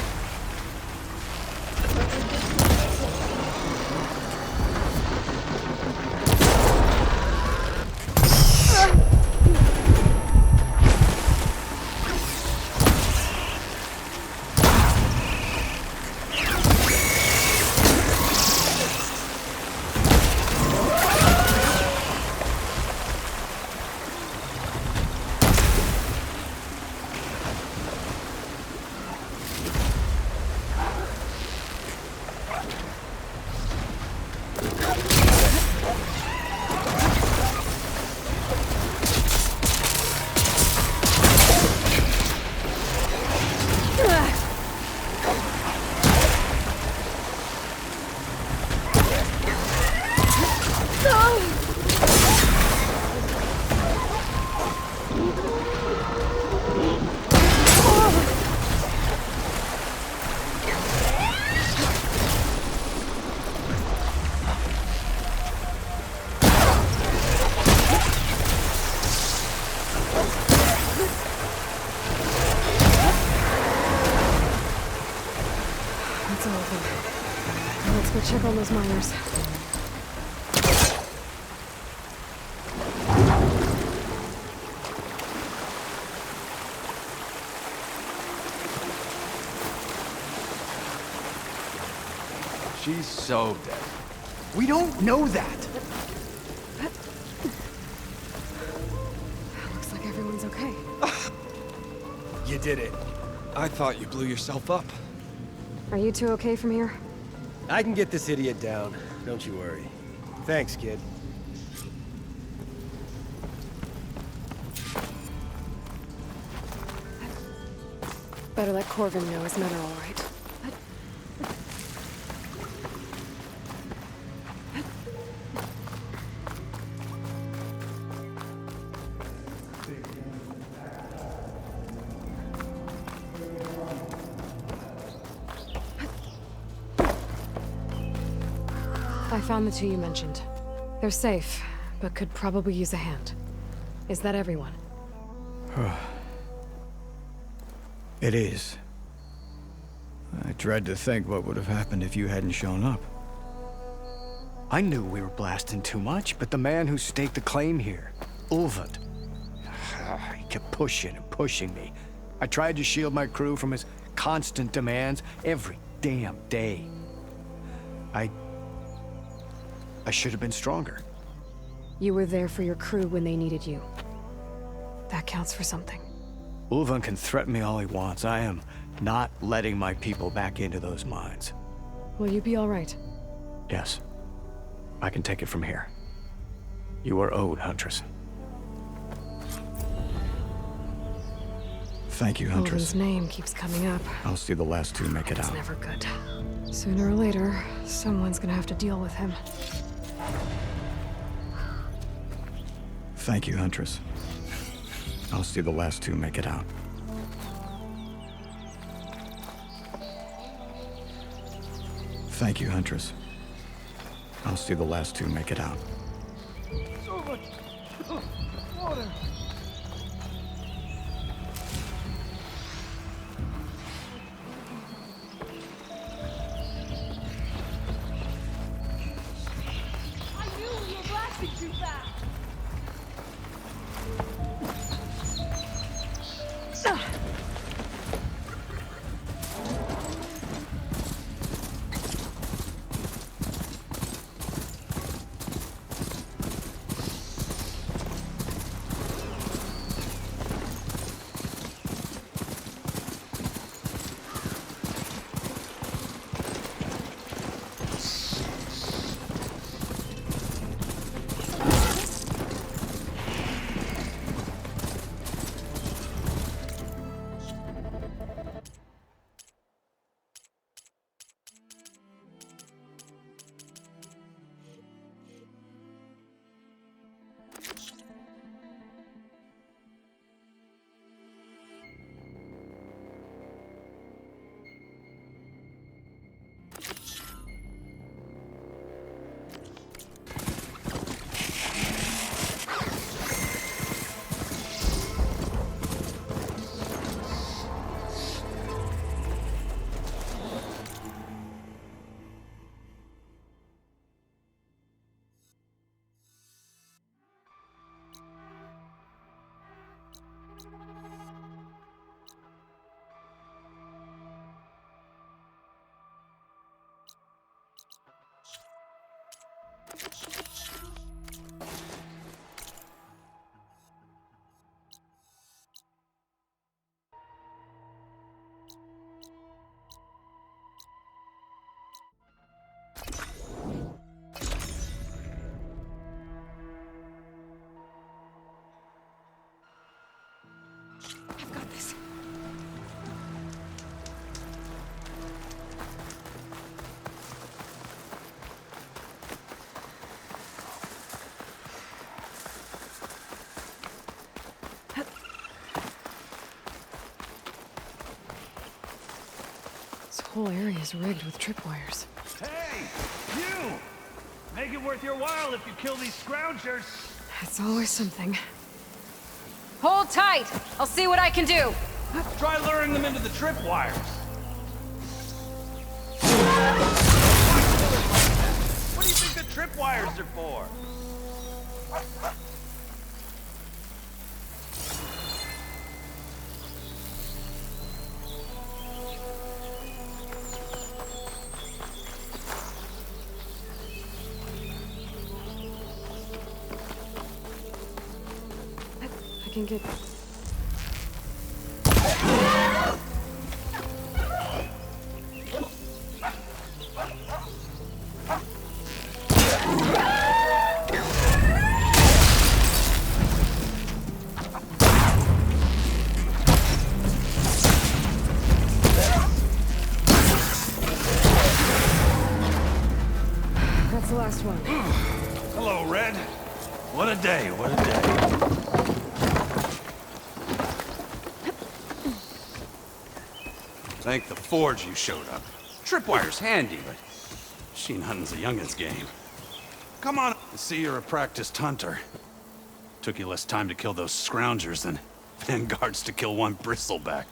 check on those miners. She's so dead. We don't know that. Looks like everyone's okay. You did it. I thought you blew yourself up. Are you two okay from here? I can get this idiot down. Don't you worry. Thanks, kid. Better let Corvin know his men are all right. I found the two you mentioned. They're safe, but could probably use a hand. Is that everyone? It is. I dread to think what would have happened if you hadn't shown up. I knew we were blasting too much, but the man who staked the claim here, Ulvund, he kept pushing and pushing me. I tried to shield my crew from his constant demands every damn day. I should have been stronger. You were there for your crew when they needed you. That counts for something. Ulvund can threaten me all he wants. I am not letting my people back into those mines. Will you be all right? Yes. I can take it from here. You are owed, Huntress. Thank you, Huntress. Ulvund's name keeps coming up. I'll see the last two make it It's out. never good. Sooner or later, someone's gonna have to deal with him. Thank you, Huntress. I'll see the last two make it out. Thank you, Huntress. I'll see the last two make it out. So much water. I knew we were blasting too fast. I've got this. This whole area is rigged with tripwires. Hey, you! Make it worth your while if you kill these scroungers. It's always something. Hold tight. I'll see what I can do. Try luring them into the tripwires. tripwires are for. I can get... That's the last one. Hello, Red. What a day, what a day. Thank the Forge you showed up. Tripwire's handy, but machine hunting's a youngin's game. Come on, I see you're a practiced hunter. Took you less time to kill those scroungers than vanguards to kill one bristleback.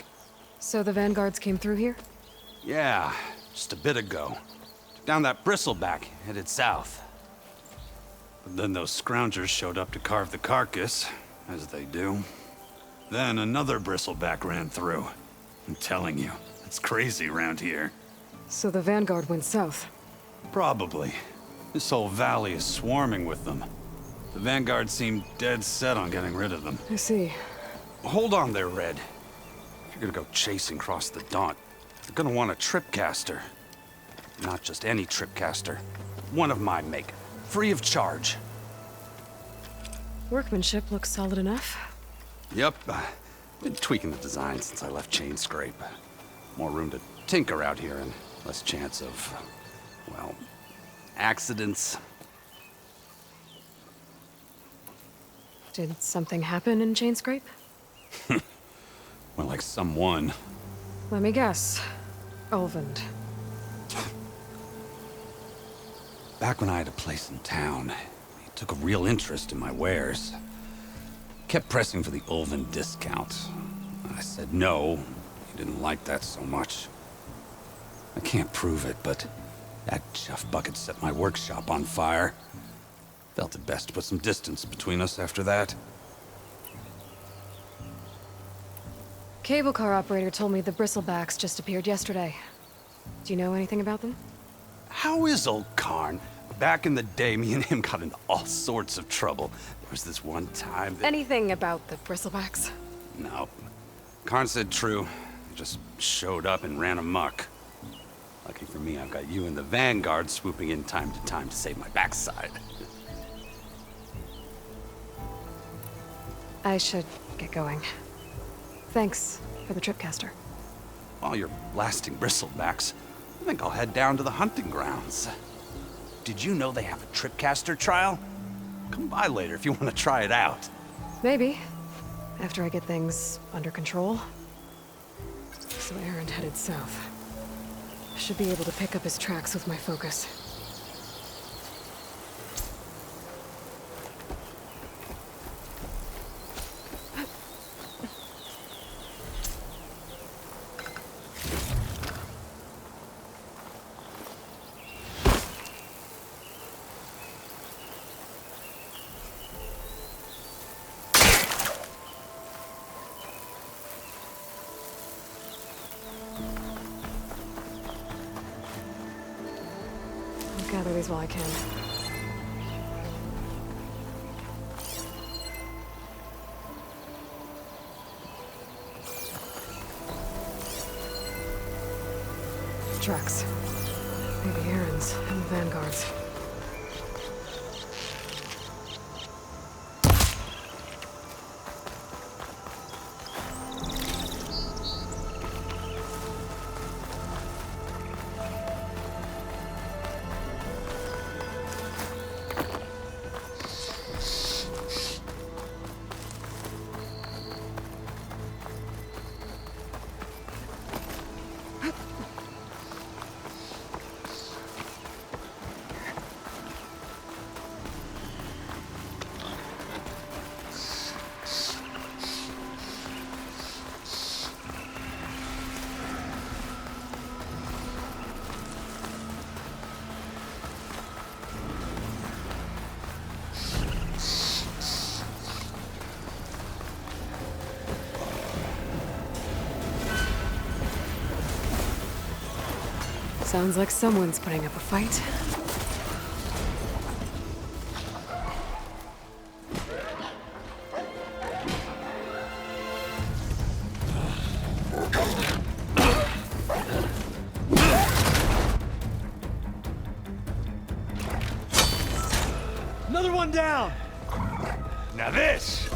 So the vanguards came through here? Yeah, just a bit ago. Down that bristleback, headed south. But then those scroungers showed up to carve the carcass, as they do. Then another bristleback ran through. I'm telling you, it's crazy around here. So the vanguard went south? Probably. This whole valley is swarming with them. The vanguard seemed dead set on getting rid of them. I see. Hold on there, Red. If you're gonna go chasing across the Daunt, you're gonna want a tripcaster. Not just any tripcaster. One of my make. Free of charge. Workmanship looks solid enough. Yep. Been tweaking the design since I left Chain Scrape. More room to tinker out here and less chance of, well, accidents. Did something happen in Chain Scrape? Well, like someone. Let me guess. Ulvund. Back when I had a place in town, he took a real interest in my wares. Kept pressing for the Ulvund discount. I said no. He didn't like that so much. I can't prove it, but that chuff bucket set my workshop on fire. Felt it best to put some distance between us after that. Cable car operator told me the bristlebacks just appeared yesterday. Do you know anything about them? How is old Karn? Back in the day, me and him got into all sorts of trouble. There was this one time that... Anything about the bristlebacks? No. Karn said true. They just showed up and ran amok. Lucky for me, I've got you and the Vanguard swooping in time to time to save my backside. I should get going. Thanks for the tripcaster. While you're blasting bristlebacks, I think I'll head down to the hunting grounds. Did you know they have a tripcaster trial? Come by later if you want to try it out. Maybe. After I get things under control. So Aaron headed south. I should be able to pick up his tracks with my focus. Gather these while I can. Tracks. Maybe Aaron's and the Vanguard's. Sounds like someone's putting up a fight. Another one down! Now this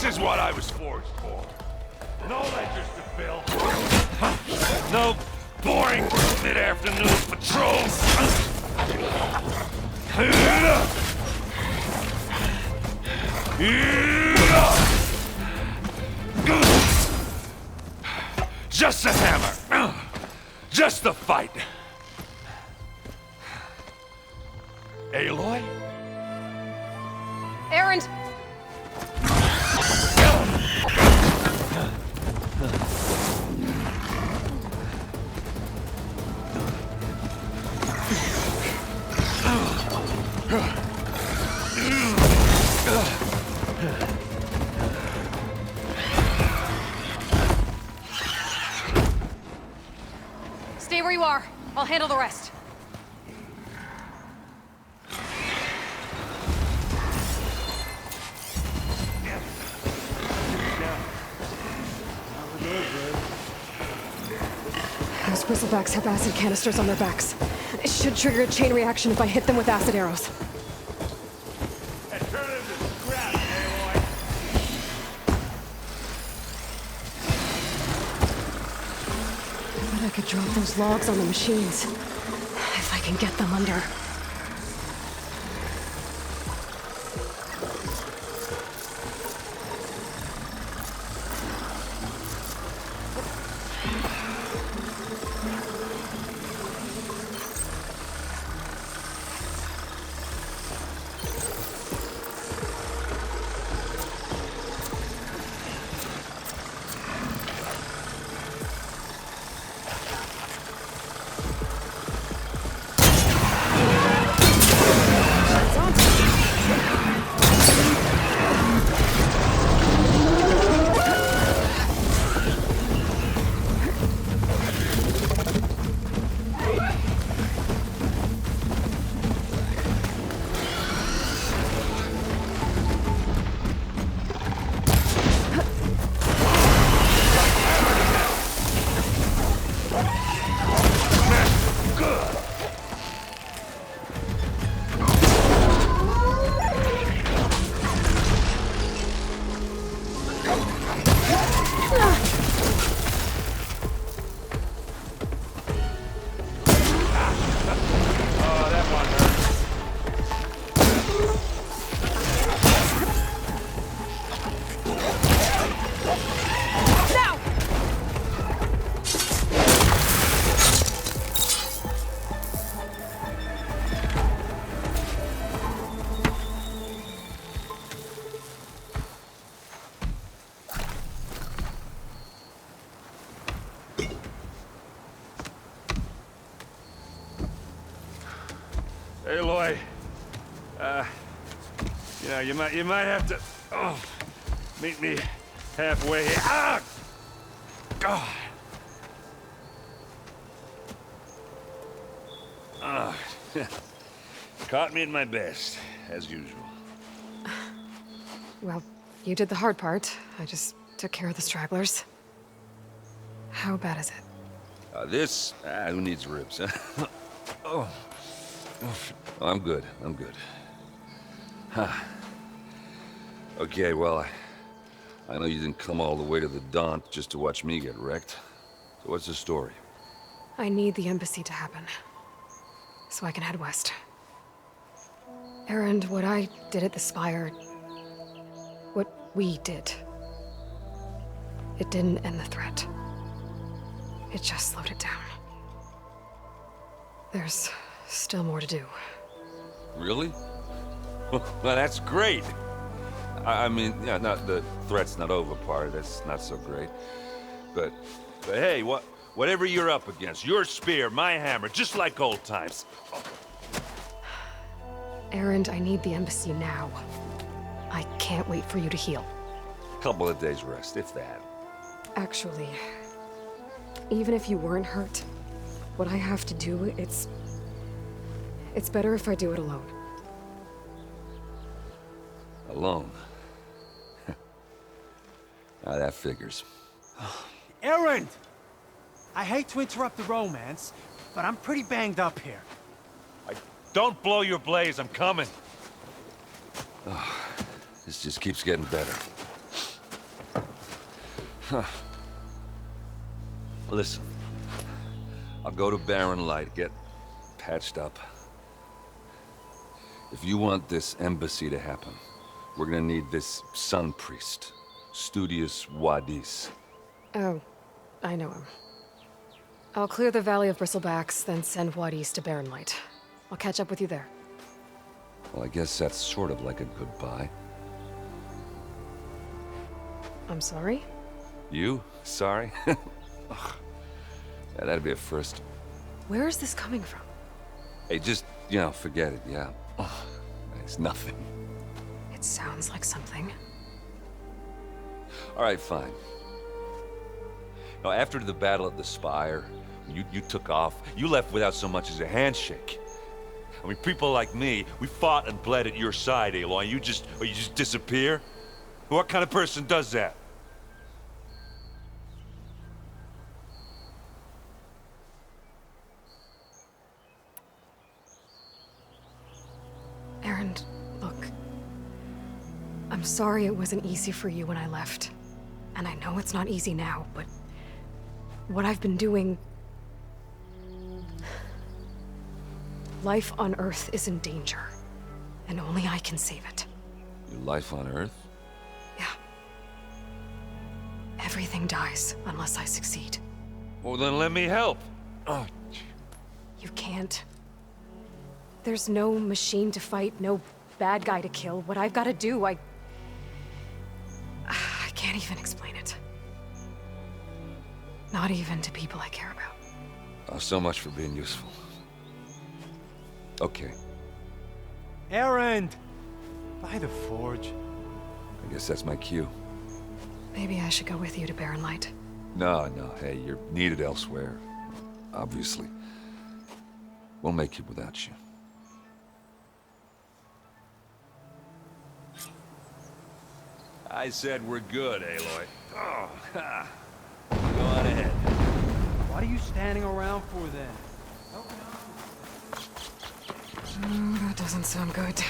is what I was forged for. No ledgers to fill. No boring mid-afternoon patrols. Just a hammer. Just a fight. Aloy? Erend! Stay where you are. I'll handle the rest. Those bristlebacks have acid canisters on their backs. It should trigger a chain reaction if I hit them with acid arrows. And turn it into scrap, Aloy. I bet I could drop those logs on the machines. If I can get them under. Aloy, you might have to meet me halfway here. Ah! God. Caught me at my best, as usual. Well, you did the hard part. I just took care of the stragglers. How bad is it? Who needs ribs, huh? Oh, I'm good. Huh. Okay, well, I know you didn't come all the way to the Daunt just to watch me get wrecked. So what's the story? I need the embassy to happen, so I can head west. Erend, what I did at the Spire, what we did, it didn't end the threat. It just slowed it down. There's still more to do. Really? Well, that's great. I mean, yeah, not the threat's not over part. That's not so great. But hey, whatever you're up against, your spear, my hammer, just like old times. Erend, I need the embassy now. I can't wait for you to heal. Couple of days rest, if that. Actually, even if you weren't hurt, what I have to do, it's better if I do it alone. Alone? Now that figures. Errand! I hate to interrupt the romance, but I'm pretty banged up here. Don't blow your blaze, I'm coming. Oh, this just keeps getting better. Huh. Listen, I'll go to Barren Light, get patched up. If you want this embassy to happen, we're gonna need this sun priest, Studius Wadis. Oh, I know him. I'll clear the Valley of Bristlebacks, then send Wadis to Barren Light. I'll catch up with you there. Well, I guess that's sort of like a goodbye. I'm sorry? You? Sorry? Ugh. Yeah, that'd be a first. Where is this coming from? Hey, just, forget it, yeah. Ugh. It's nothing. It sounds like something. All right, fine. Now, after the Battle of the Spire, you took off, you left without so much as a handshake. I mean, people like me, we fought and bled at your side, Aloy. You just disappear? What kind of person does that? Aaron, look. I'm sorry it wasn't easy for you when I left. And I know it's not easy now, but what I've been doing... Life on Earth is in danger, and only I can save it. Your life on Earth? Yeah. Everything dies unless I succeed. Well, then let me help. Oh. You can't. There's no machine to fight, no bad guy to kill. What I've got to do, I can't even explain it. Not even to people I care about. Oh, so much for being useful. Okay. Errand! By the forge. I guess that's my cue. Maybe I should go with you to Barren Light. No, hey, you're needed elsewhere. Obviously. We'll make it without you. I said we're good, Aloy. Oh, ha. Go on ahead. What are you standing around for then? That doesn't sound good.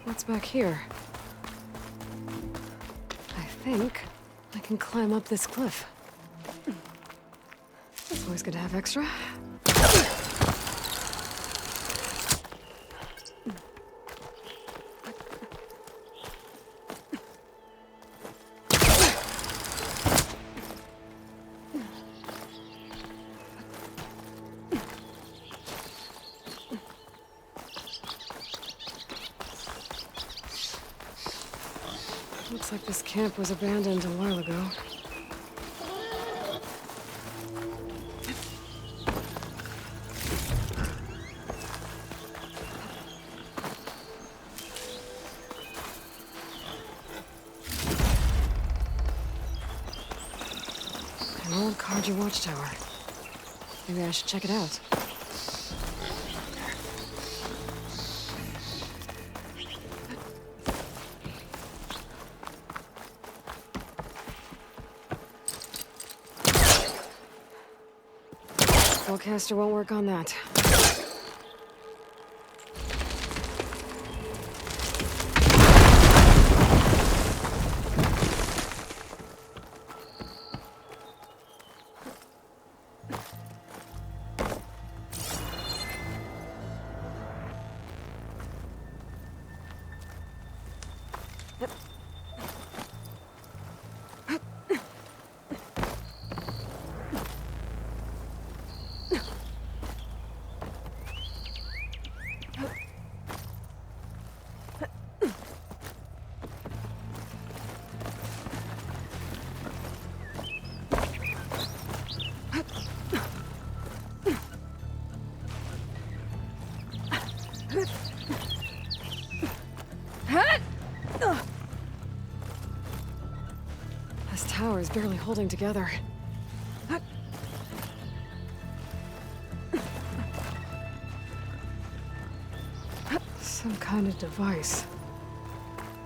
What's back here? I think I can climb up this cliff. It's always good to have extra. Looks like this camp was abandoned a while ago. An old Karja watchtower. Maybe I should check it out. Spellcaster won't work on that. This tower is barely holding together. Some kind of device.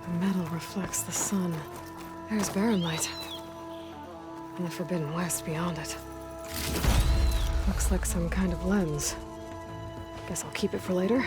The metal reflects the sun. There's barren light. And the Forbidden West beyond it. Looks like some kind of lens. Guess I'll keep it for later.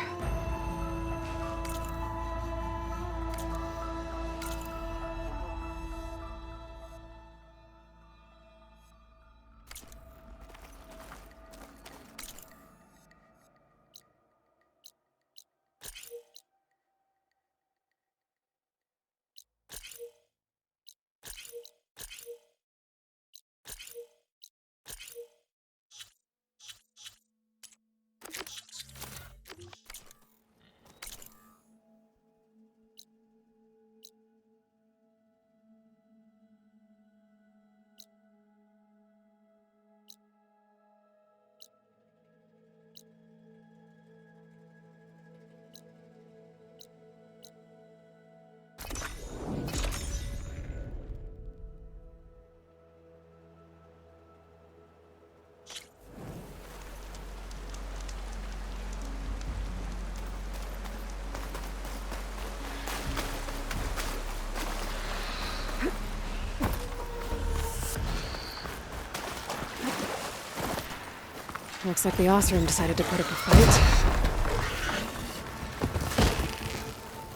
Looks like the Osram decided to put up a fight.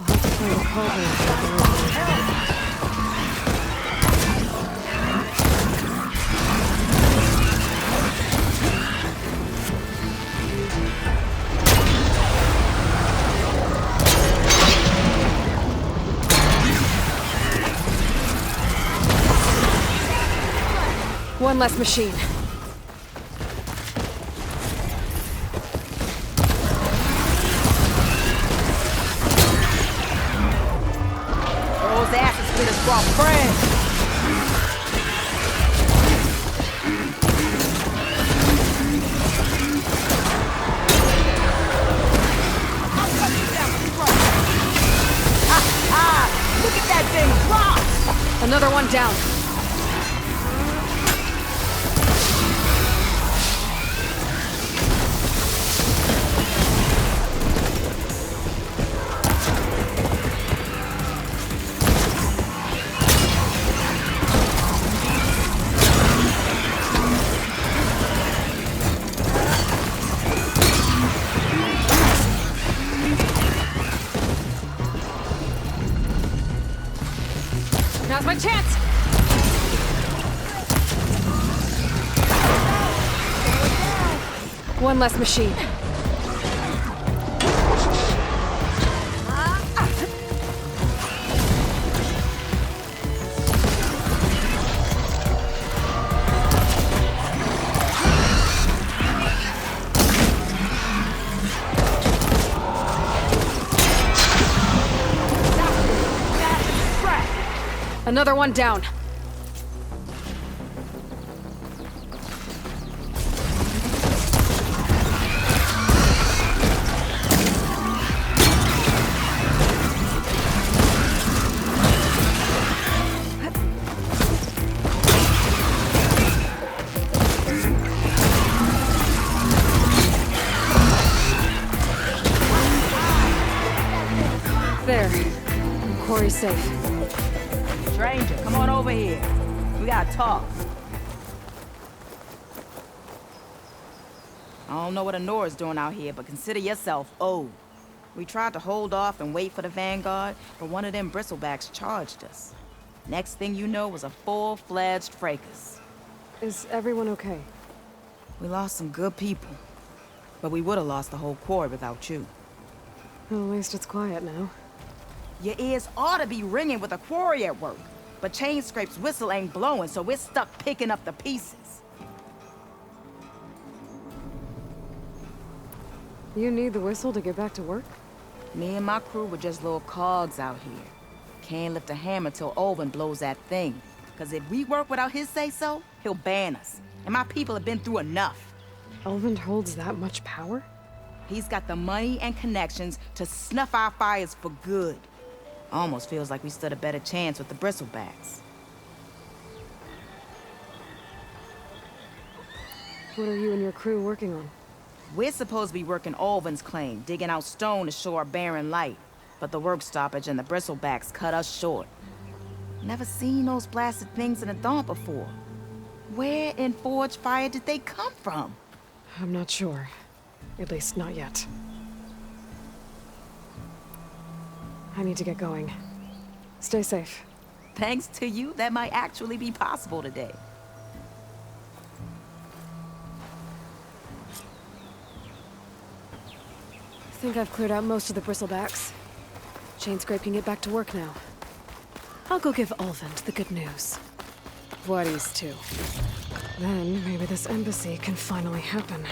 I'll have to find a cauldron. One less machine. Those asses get us brought friends. Look at that thing drop! Another one down. Now's my chance! One less machine. Another one down. There. Quarry's safe. Stranger, come on over here. We gotta talk. I don't know what Honora's doing out here, but consider yourself owed. We tried to hold off and wait for the Vanguard, but one of them bristlebacks charged us. Next thing you know was a full-fledged fracas. Is everyone okay? We lost some good people, but we would have lost the whole quarry without you. Well, at least it's quiet now. Your ears ought to be ringing with a quarry at work, but Chainscrape's whistle ain't blowing, so we're stuck picking up the pieces. You need the whistle to get back to work? Me and my crew were just little cogs out here. Can't lift a hammer till Olvin blows that thing. Cause if we work without his say-so, he'll ban us. And my people have been through enough. Olvin holds that much power? He's got the money and connections to snuff our fires for good. Almost feels like we stood a better chance with the bristlebacks. What are you and your crew working on? We're supposed to be working Olvin's claim, digging out stone to show our barren light. But the work stoppage and the bristlebacks cut us short. Never seen those blasted things in the dawn before. Where in Forge Fire did they come from? I'm not sure. At least not yet. I need to get going. Stay safe. Thanks to you, that might actually be possible today. I think I've cleared out most of the bristlebacks. Chainscrape can get back to work now. I'll go give Olvin the good news. Voorhees too. Then maybe this embassy can finally happen.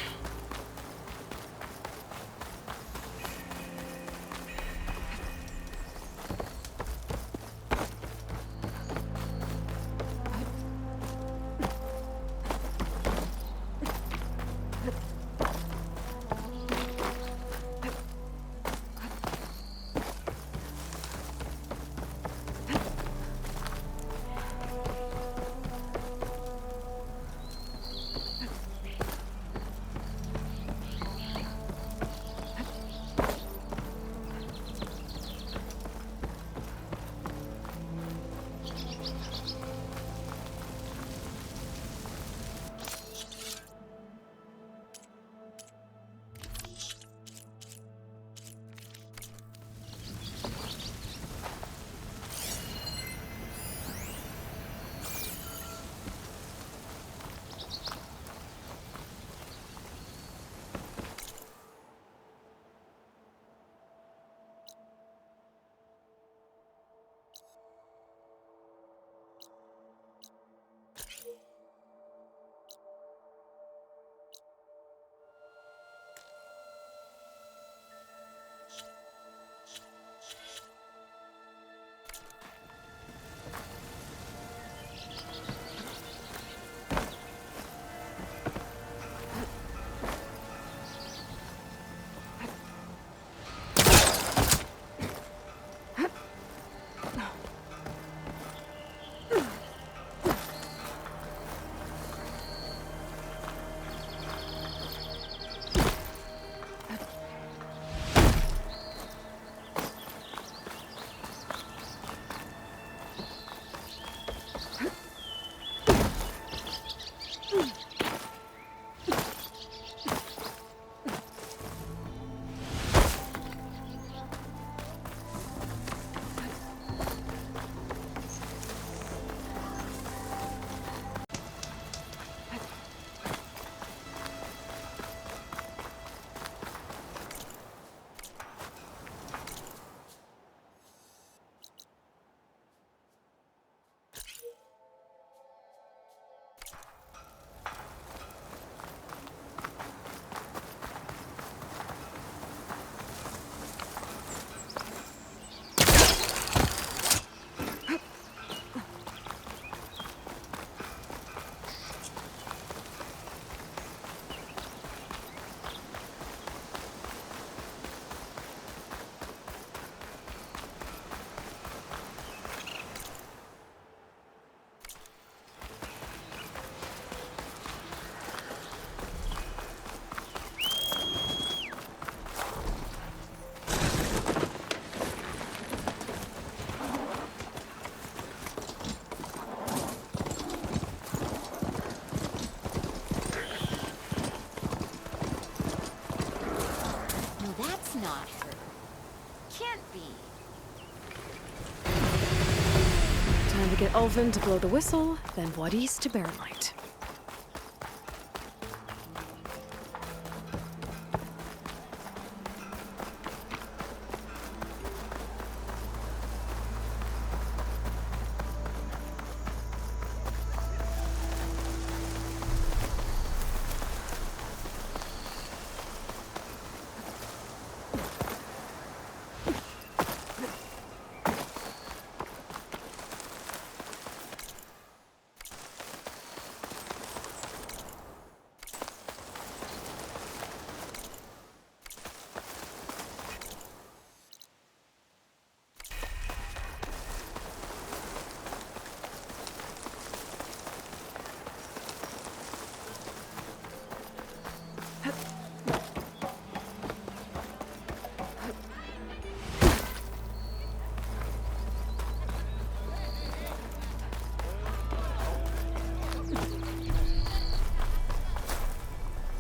get Ulvin to blow the whistle, then what east to Barrenlight.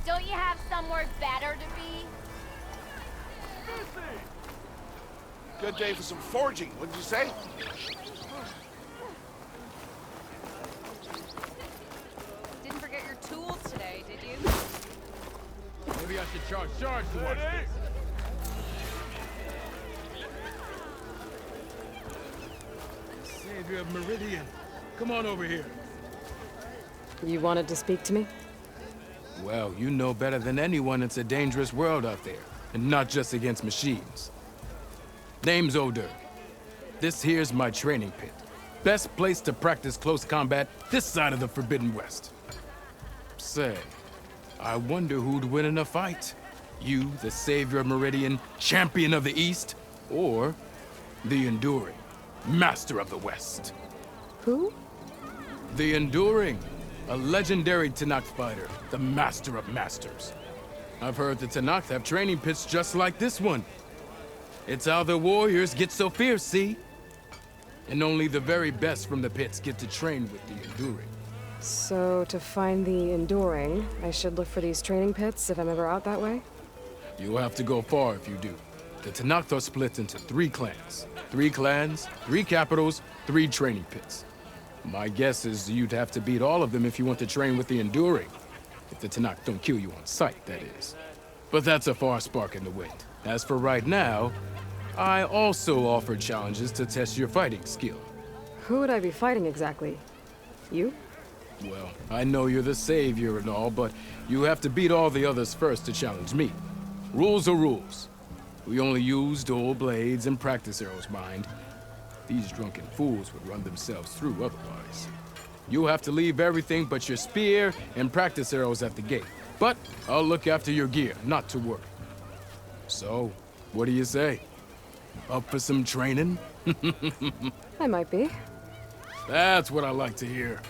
Don't you have somewhere better to be? Good day for some forging, wouldn't you say? Didn't forget your tools today, did you? Maybe I should charge to watch this. Savior of Meridian, come on over here. You wanted to speak to me? Well, you know better than anyone it's a dangerous world out there, and not just against machines. Name's Oder. This here's my training pit. Best place to practice close combat this side of the Forbidden West. Say, I wonder who'd win in a fight. You, the Savior of Meridian, Champion of the East, or the Enduring, Master of the West. Who? The Enduring, a legendary Tenakth fighter, the Master of Masters. I've heard the Tenakth have training pits just like this one. It's how the warriors get so fierce, see? And only the very best from the pits get to train with the Enduring. So, to find the Enduring, I should look for these training pits if I'm ever out that way? You'll have to go far if you do. The Tenakth are split into 3 clans. 3 clans, 3 capitals, 3 training pits. My guess is you'd have to beat all of them if you want to train with the Enduring. If the Tenakth don't kill you on sight, that is. But that's a far spark in the wind. As for right now, I also offer challenges to test your fighting skill. Who would I be fighting exactly? You? Well, I know you're the savior and all, but you have to beat all the others first to challenge me. Rules are rules. We only use dual blades and practice arrows, mind. These drunken fools would run themselves through otherwise. You'll have to leave everything but your spear and practice arrows at the gate. But I'll look after your gear, not to worry. So, what do you say? Up for some training? I might be. That's what I like to hear.